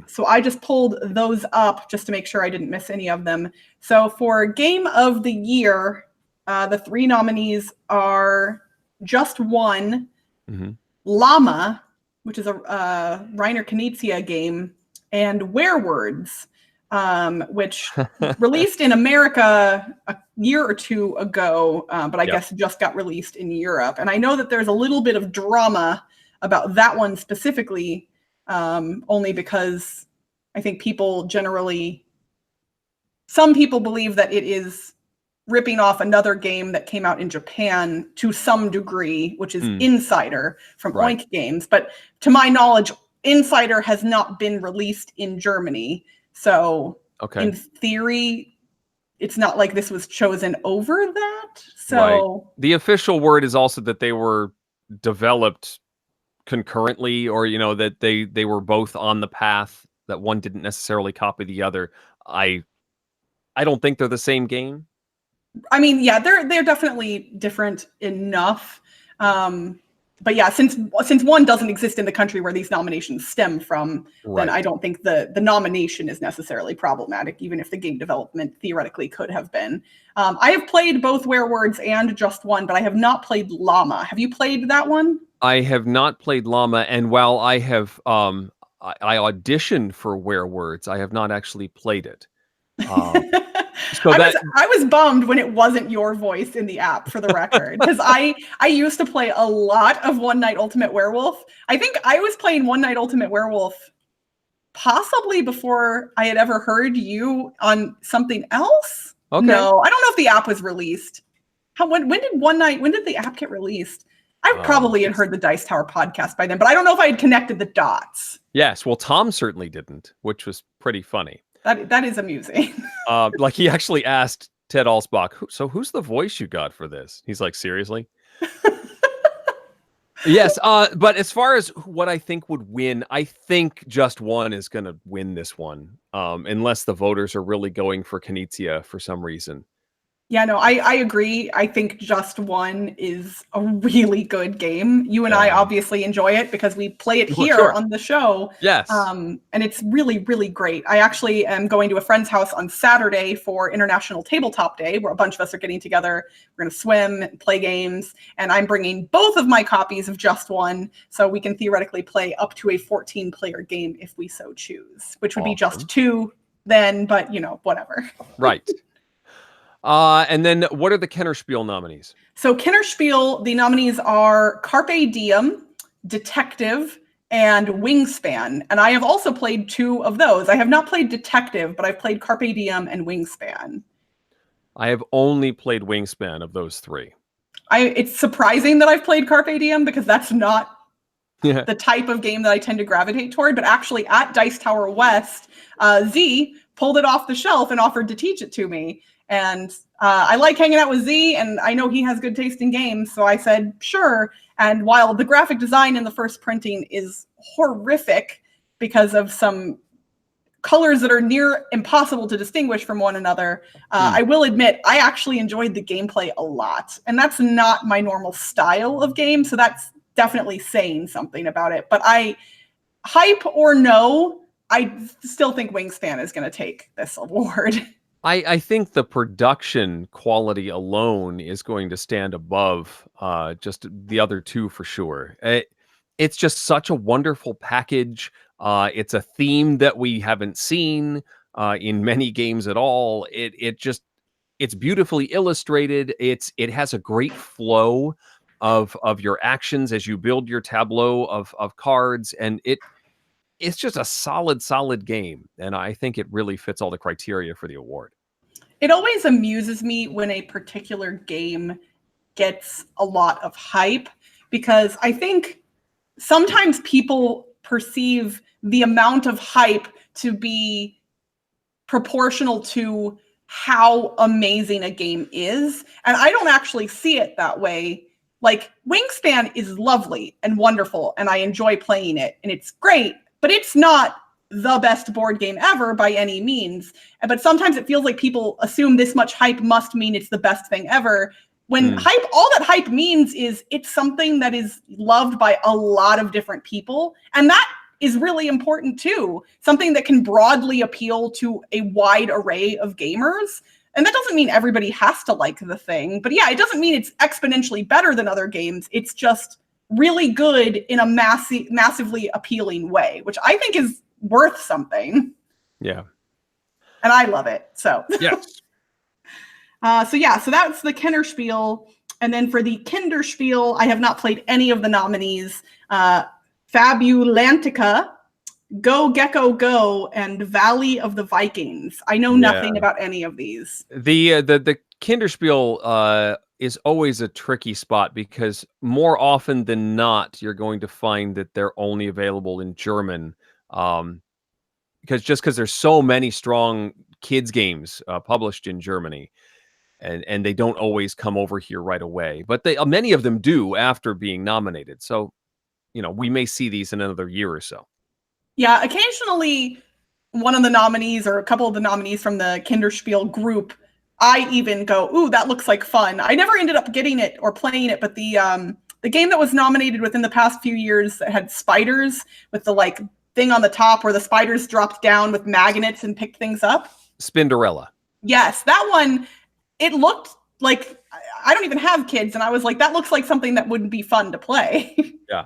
So I just pulled those up just to make sure I didn't miss any of them. So for Game of the Year, the 3 nominees are Just One, Llama, which is a Reiner Knizia game, and Werewords, which released in America a year or two ago, but I guess just got released in Europe. And I know that there's a little bit of drama about that one specifically, only because I think some people believe that it is ripping off another game that came out in Japan to some degree, which is Insider from Oink Games. But to my knowledge, Insider has not been released in Germany. So in theory, it's not like this was chosen over that. So the official word is also that they were developed concurrently, or that they were both on the path, that one didn't necessarily copy the other. I don't think they're the same game. I mean, yeah, they're definitely different enough. But yeah, since one doesn't exist in the country where these nominations stem from, then I don't think the nomination is necessarily problematic, even if the game development theoretically could have been. I have played both Werewords and Just One, but I have not played Llama. Have you played that one? I have not played Llama, and while I have I auditioned for Werewords, I have not actually played it. I was bummed when it wasn't your voice in the app, for the record, because I used to play a lot of One Night Ultimate Werewolf. I think I was playing One Night Ultimate Werewolf possibly before I had ever heard you on something else. Okay. No, I don't know if the app was released. When did the app get released? I probably had heard the Dice Tower podcast by then, but I don't know if I had connected the dots. Yes, well, Tom certainly didn't, which was pretty funny. That is amusing. Like he actually asked Ted Alsbach, so who's the voice you got for this? He's like, seriously? Yes, but as far as what I think would win, I think Just One is going to win this one, unless the voters are really going for Knizia for some reason. Yeah, no, I agree. I think Just One is a really good game. You and I obviously enjoy it because we play it here on the show. Yes. And it's really, really great. I actually am going to a friend's house on Saturday for International Tabletop Day, where a bunch of us are getting together. We're going to swim and play games. And I'm bringing both of my copies of Just One, so we can theoretically play up to a 14-player game if we so choose, which would be Just Two then, but, whatever. Right. And then what are the Kennerspiel nominees? So Kennerspiel, the nominees are Carpe Diem, Detective, and Wingspan. And I have also played 2 of those. I have not played Detective, but I've played Carpe Diem and Wingspan. I have only played Wingspan of those 3. It's surprising that I've played Carpe Diem because that's not the type of game that I tend to gravitate toward. But actually at Dice Tower West, Z pulled it off the shelf and offered to teach it to me. And I like hanging out with Z, and I know he has good taste in games, so I said, sure. And while the graphic design in the first printing is horrific because of some colors that are near impossible to distinguish from one another, I will admit I actually enjoyed the gameplay a lot. And that's not my normal style of game, so that's definitely saying something about it. But hype or no, I still think Wingspan is going to take this award. I think the production quality alone is going to stand above just the other two for sure. It's just such a wonderful package. It's a theme that we haven't seen in many games at all. It's beautifully illustrated. It has a great flow of your actions as you build your tableau of cards, and it's just a solid game. And I think it really fits all the criteria for the award. It always amuses me when a particular game gets a lot of hype, because I think sometimes people perceive the amount of hype to be proportional to how amazing a game is. And I don't actually see it that way. Like, Wingspan is lovely and wonderful, and I enjoy playing it, and it's great, but it's not the best board game ever by any means. But sometimes it feels like people assume this much hype must mean it's the best thing ever. When all that hype means is it's something that is loved by a lot of different people. And that is really important too. Something that can broadly appeal to a wide array of gamers. And that doesn't mean everybody has to like the thing. But yeah, it doesn't mean it's exponentially better than other games. It's just really good in a massively appealing way, which I think is worth something. Yeah. And I love it. So yes. So that's the Kennerspiel. And then for the Kinderspiel, I have not played any of the nominees. Fabulantica, Go Gecko Go, and Valley of the Vikings. I know nothing about any of these. The Kinderspiel is always a tricky spot because more often than not, you're going to find that they're only available in German. Because there's so many strong kids games published in Germany, and they don't always come over here right away. But many of them do after being nominated. So, we may see these in another year or so. Yeah, occasionally one of the nominees or a couple of the nominees from the Kinderspiel group, I even go, ooh, that looks like fun. I never ended up getting it or playing it, but the game that was nominated within the past few years that had spiders with the thing on the top where the spiders dropped down with magnets and picked things up. Spinderella. Yes, that one, it looked like, I don't even have kids, and I was like, that looks like something that would be fun to play. Yeah.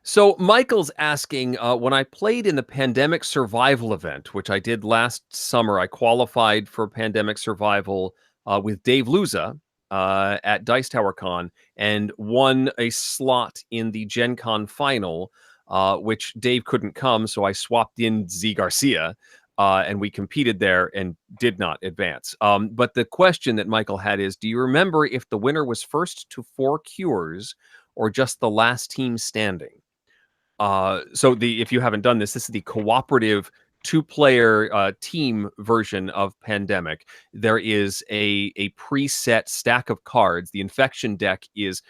So Michael's asking, when I played in the Pandemic Survival event, which I did last summer, I qualified for Pandemic Survival with Dave Luza at Dice Tower Con and won a slot in the Gen Con final, which Dave couldn't come, so I swapped in Z Garcia, and we competed there and did not advance. But the question that Michael had is, do you remember if the winner was first to 4 cures or just the last team standing? If you haven't done this is the cooperative 2-player team version of Pandemic. There is a preset stack of cards. The infection deck is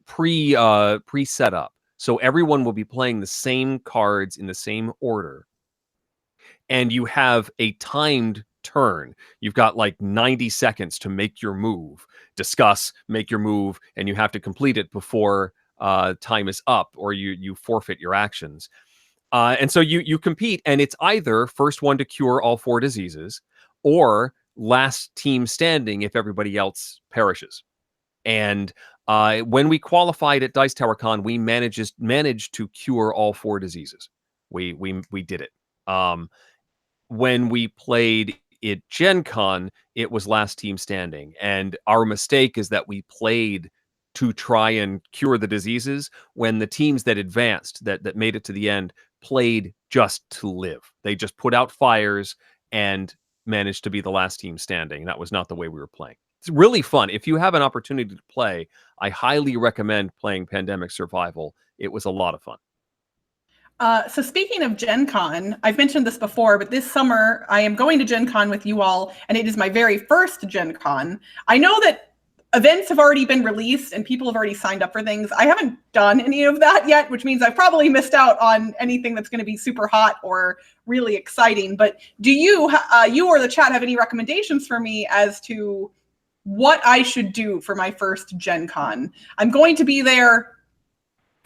pre-set up. So everyone will be playing the same cards in the same order. And you have a timed turn. You've got 90 seconds to make your move, discuss, make your move, and you have to complete it before time is up, or you forfeit your actions. And so you compete, and it's either first one to cure all 4 diseases or last team standing if everybody else perishes. And when we qualified at Dice Tower Con, we managed to cure all 4 diseases. We did it. When we played at Gen Con, it was last team standing. And our mistake is that we played to try and cure the diseases when the teams that advanced, that made it to the end, played just to live. They just put out fires and managed to be the last team standing. That was not the way we were playing. It's really fun. If you have an opportunity to play, I highly recommend playing Pandemic Survival. It was a lot of fun. So speaking of Gen Con, I've mentioned this before, but this summer I am going to Gen Con with you all, and it is my very first Gen Con. I know that events have already been released and people have already signed up for things. I haven't done any of that yet, which means I've probably missed out on anything that's going to be super hot or really exciting. But do you or the chat have any recommendations for me as to what I should do for my first Gen Con? I'm going to be there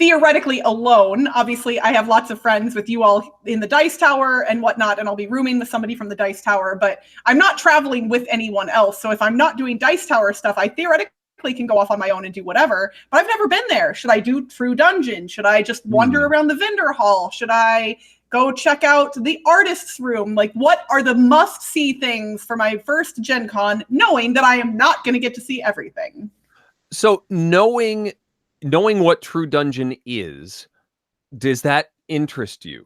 theoretically alone. Obviously, I have lots of friends with you all in the Dice Tower and whatnot, and I'll be rooming with somebody from the Dice Tower, but I'm not traveling with anyone else. So if I'm not doing Dice Tower stuff, I theoretically can go off on my own and do whatever, but I've never been there. Should I do True Dungeon? Should I just wander around the vendor hall? Should I go check out the artist's room? Like, what are the must-see things for my first Gen Con, knowing that I am not going to get to see everything? So knowing what True Dungeon is, does that interest you?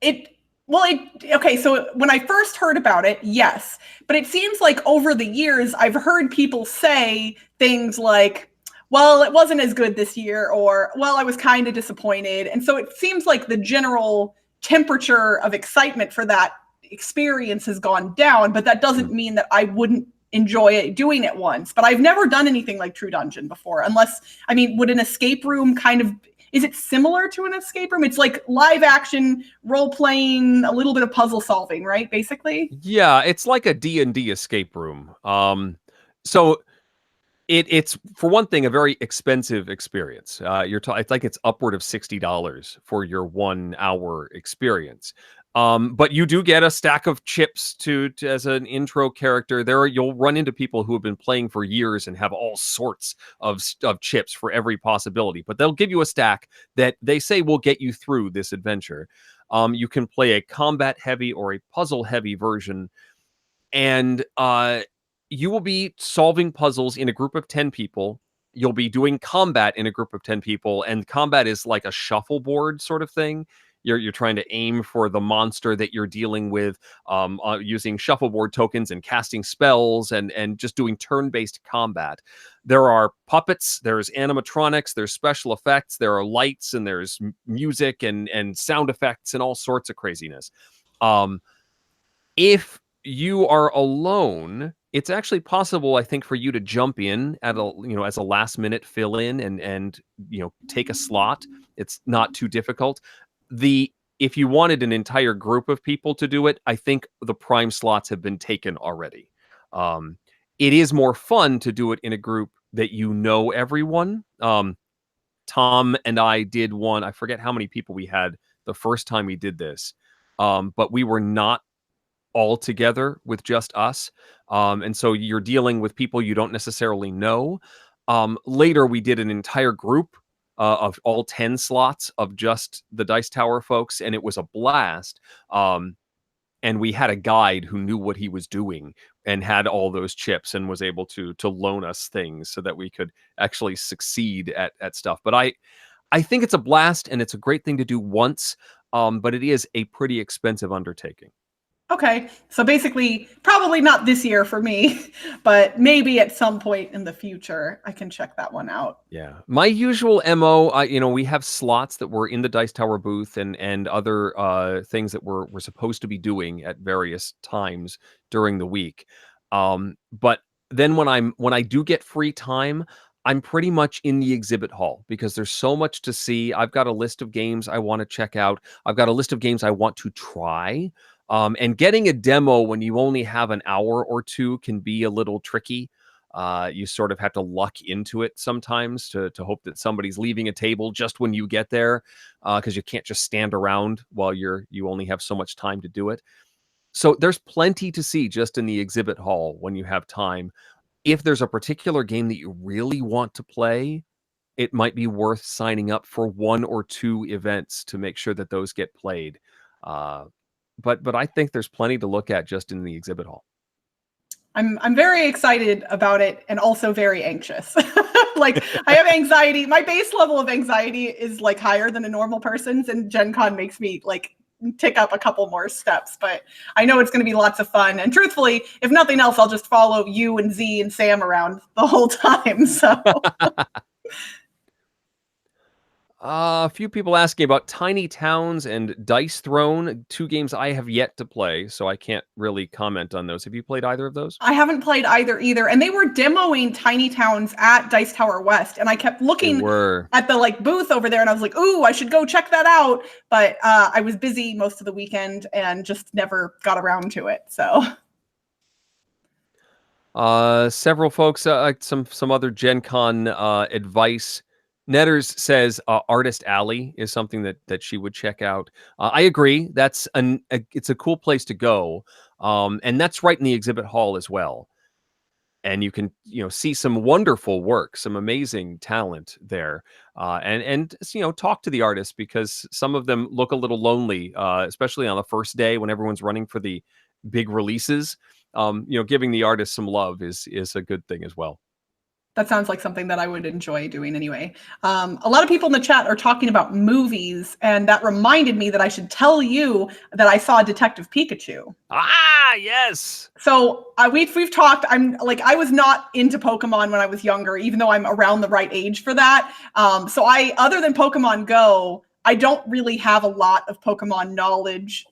Okay, so when I first heard about it, yes. But it seems like over the years, I've heard people say things like, well, it wasn't as good this year, or, well, I was kind of disappointed. And so it seems like the general temperature of excitement for that experience has gone down, but that doesn't mean that I wouldn't enjoy it doing it once. But I've never done anything like True Dungeon before, unless, I mean, would an escape room kind of, is it similar to an escape room? It's like live action role playing, a little bit of puzzle solving, right? Basically. Yeah, it's like a D&D escape room. So it's for one thing a very expensive experience. I think it's upward of $60 for your 1 hour experience. But you do get a stack of chips to as an intro character. You'll run into people who have been playing for years and have all sorts of chips for every possibility. But they'll give you a stack that they say will get you through this adventure. You can play a combat heavy or a puzzle heavy version, and you will be solving puzzles in a group of 10 people. You'll be doing combat in a group of 10 people, and combat is like a shuffleboard sort of thing. You're trying to aim for the monster that you're dealing with, using shuffleboard tokens and casting spells and just doing turn-based combat. There are puppets, there's animatronics, there's special effects, there are lights, and there's music and sound effects and all sorts of craziness. If you are alone, it's actually possible, I think, for you to jump in at as a last minute fill in and take a slot. It's not too difficult. If you wanted an entire group of people to do it, I think the prime slots have been taken already. It is more fun to do it in a group that everyone. Tom and I did one. I forget how many people we had the first time we did this, but we were not all together with just us. And so you're dealing with people you don't necessarily know. Later, we did an entire group of all 10 slots of just the Dice Tower folks, and it was a blast. And we had a guide who knew what he was doing and had all those chips and was able to loan us things so that we could actually succeed at stuff. But I think it's a blast, and it's a great thing to do once, but it is a pretty expensive undertaking. Okay, so basically, probably not this year for me, but maybe at some point in the future, I can check that one out. Yeah, my usual MO, we have slots that were in the Dice Tower booth and other things that we're supposed to be doing at various times during the week. But then when I do get free time, I'm pretty much in the exhibit hall because there's so much to see. I've got a list of games I want to check out. I've got a list of games I want to try. And getting a demo when you only have an hour or two can be a little tricky. You sort of have to luck into it sometimes to hope that somebody's leaving a table just when you get there, because you can't just stand around while you only have so much time to do it. So there's plenty to see just in the exhibit hall when you have time. If there's a particular game that you really want to play, it might be worth signing up for 1 or 2 events to make sure that those get played. But I think there's plenty to look at just in the exhibit hall. I'm very excited about it and also very anxious. Like, I have anxiety. My base level of anxiety is like higher than a normal person's, and Gen Con makes me like tick up a couple more steps. But I know it's going to be lots of fun. And truthfully, if nothing else, I'll just follow you and Z and Sam around the whole time. So. A few people asking about Tiny Towns and Dice Throne, 2 games I have yet to play, so I can't really comment on those. Have you played either of those? I haven't played either. And they were demoing Tiny Towns at Dice Tower West, and I kept looking at the booth over there, and I was like, ooh, I should go check that out. But I was busy most of the weekend and just never got around to it. So. Several folks, some other Gen Con advice. Netters says Artist Alley is something that she would check out. I agree. It's a cool place to go, and that's right in the exhibit hall as well. And you can see some wonderful work, some amazing talent there, and talk to the artists, because some of them look a little lonely, especially on the first day when everyone's running for the big releases. Giving the artists some love is a good thing as well. That sounds like something that I would enjoy doing anyway. A lot of people in the chat are talking about movies, and that reminded me that I should tell you that I saw Detective Pikachu. Ah, yes. So we've talked. I was not into Pokemon when I was younger, even though I'm around the right age for that. So other than Pokemon Go, I don't really have a lot of Pokemon knowledge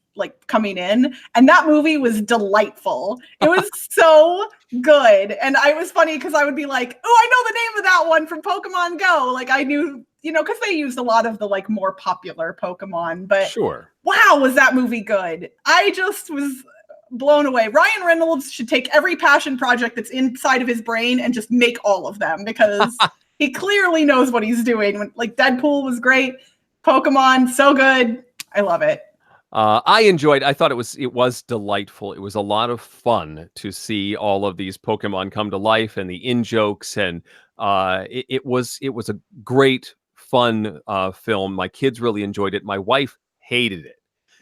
coming in, and that movie was delightful. It was so good. And I was funny because I would be like, oh, I know the name of that one from Pokemon Go. I knew, because they used a lot of the more popular Pokemon, but sure. Wow, was that movie good. I just was blown away. Ryan Reynolds should take every passion project that's inside of his brain and just make all of them, because he clearly knows what he's doing. Deadpool was great. Pokemon, so good. I love it. I thought it was delightful. It was a lot of fun to see all of these Pokemon come to life, and the in-jokes, and it was a great, fun film. My kids really enjoyed it. My wife hated it.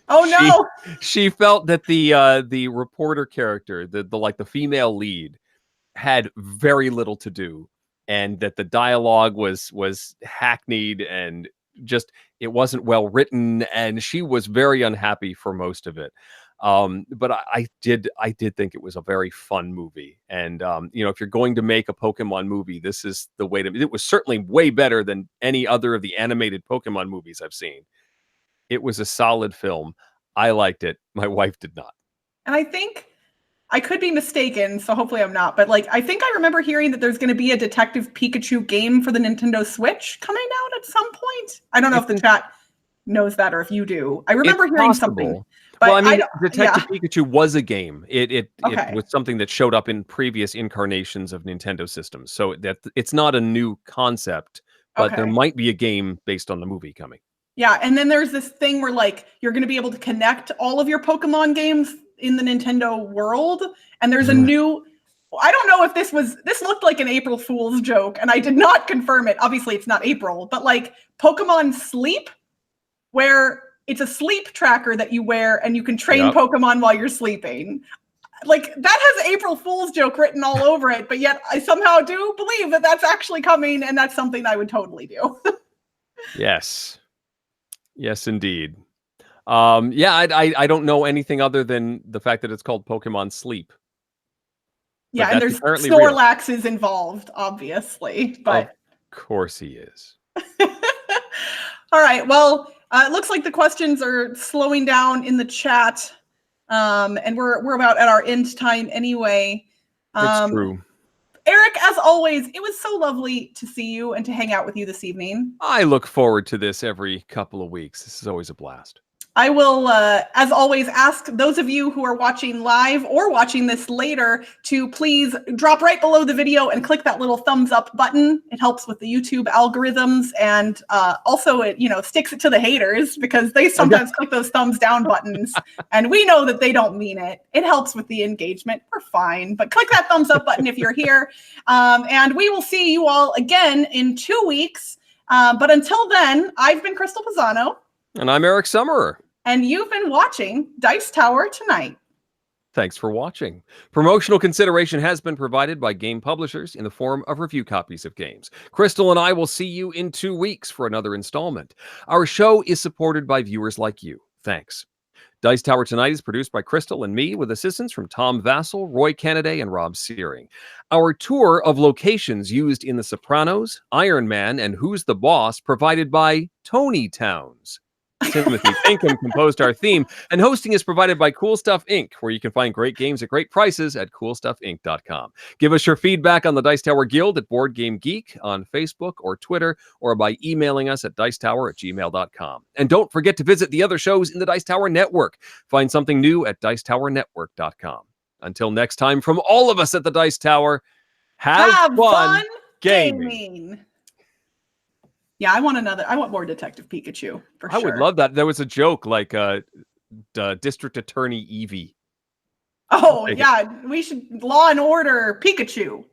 Oh no! She felt that the reporter character, the female lead, had very little to do, and that the dialogue was hackneyed, and just it wasn't well written, and she was very unhappy for most of it. But I did think it was a very fun movie, and if you're going to make a Pokemon movie, this is the way to. It was certainly way better than any other of the animated Pokemon movies I've seen. It was a solid film. I liked it. My wife did not. And I think I could be mistaken, so hopefully I'm not, but I think I remember hearing that there's going to be a Detective Pikachu game for the Nintendo Switch coming out at some point. I don't know if the chat knows that or if you do. I remember hearing something. But Detective Pikachu was a game. It was something that showed up in previous incarnations of Nintendo systems. So that it's not a new concept, but there might be a game based on the movie coming. Yeah, and then there's this thing where you're going to be able to connect all of your Pokemon games in the Nintendo world, and there's a new. I don't know if this looked like an April Fool's joke, and I did not confirm it. Obviously, it's not April, but Pokemon Sleep, where it's a sleep tracker that you wear, and you can train Pokemon while you're sleeping. That has April Fool's joke written all over it, but yet I somehow do believe that that's actually coming, and that's something I would totally do. Yes, indeed. I don't know anything other than the fact that it's called Pokemon Sleep. Yeah, and there's Snorlax is involved, obviously. But of course he is. All right. Well, it looks like the questions are slowing down in the chat, and we're about at our end time anyway. It's true. Eric, as always, it was so lovely to see you and to hang out with you this evening. I look forward to this every couple of weeks. This is always a blast. I will, as always, ask those of you who are watching live or watching this later to please drop right below the video and click that little thumbs up button. It helps with the YouTube algorithms, and also it sticks it to the haters, because they sometimes click those thumbs down buttons, and we know that they don't mean it. It helps with the engagement. We're fine, but click that thumbs up button if you're here, and we will see you all again in 2 weeks. But until then, I've been Crystal Pisano. And I'm Eric Summerer. And you've been watching Dice Tower Tonight. Thanks for watching. Promotional consideration has been provided by game publishers in the form of review copies of games. Crystal and I will see you in 2 weeks for another installment. Our show is supported by viewers like you. Thanks. Dice Tower Tonight is produced by Crystal and me, with assistance from Tom Vassell, Roy Kennedy, and Rob Searing. Our tour of locations used in The Sopranos, Iron Man, and Who's the Boss provided by Tony Towns. Timothy Pinkham composed our theme, and hosting is provided by Cool Stuff Inc., where you can find great games at great prices at coolstuffinc.com. Give us your feedback on the Dice Tower Guild at Board Game Geek on Facebook or Twitter, or by emailing us at dicetower@gmail.com. And don't forget to visit the other shows in the Dice Tower Network. Find something new at dicetowernetwork.com. Until next time, from all of us at the Dice Tower, have fun gaming. Yeah, I want more Detective Pikachu for I sure. would love that. There was a joke like District Attorney Eevee. Oh yeah, we should Law and Order Pikachu.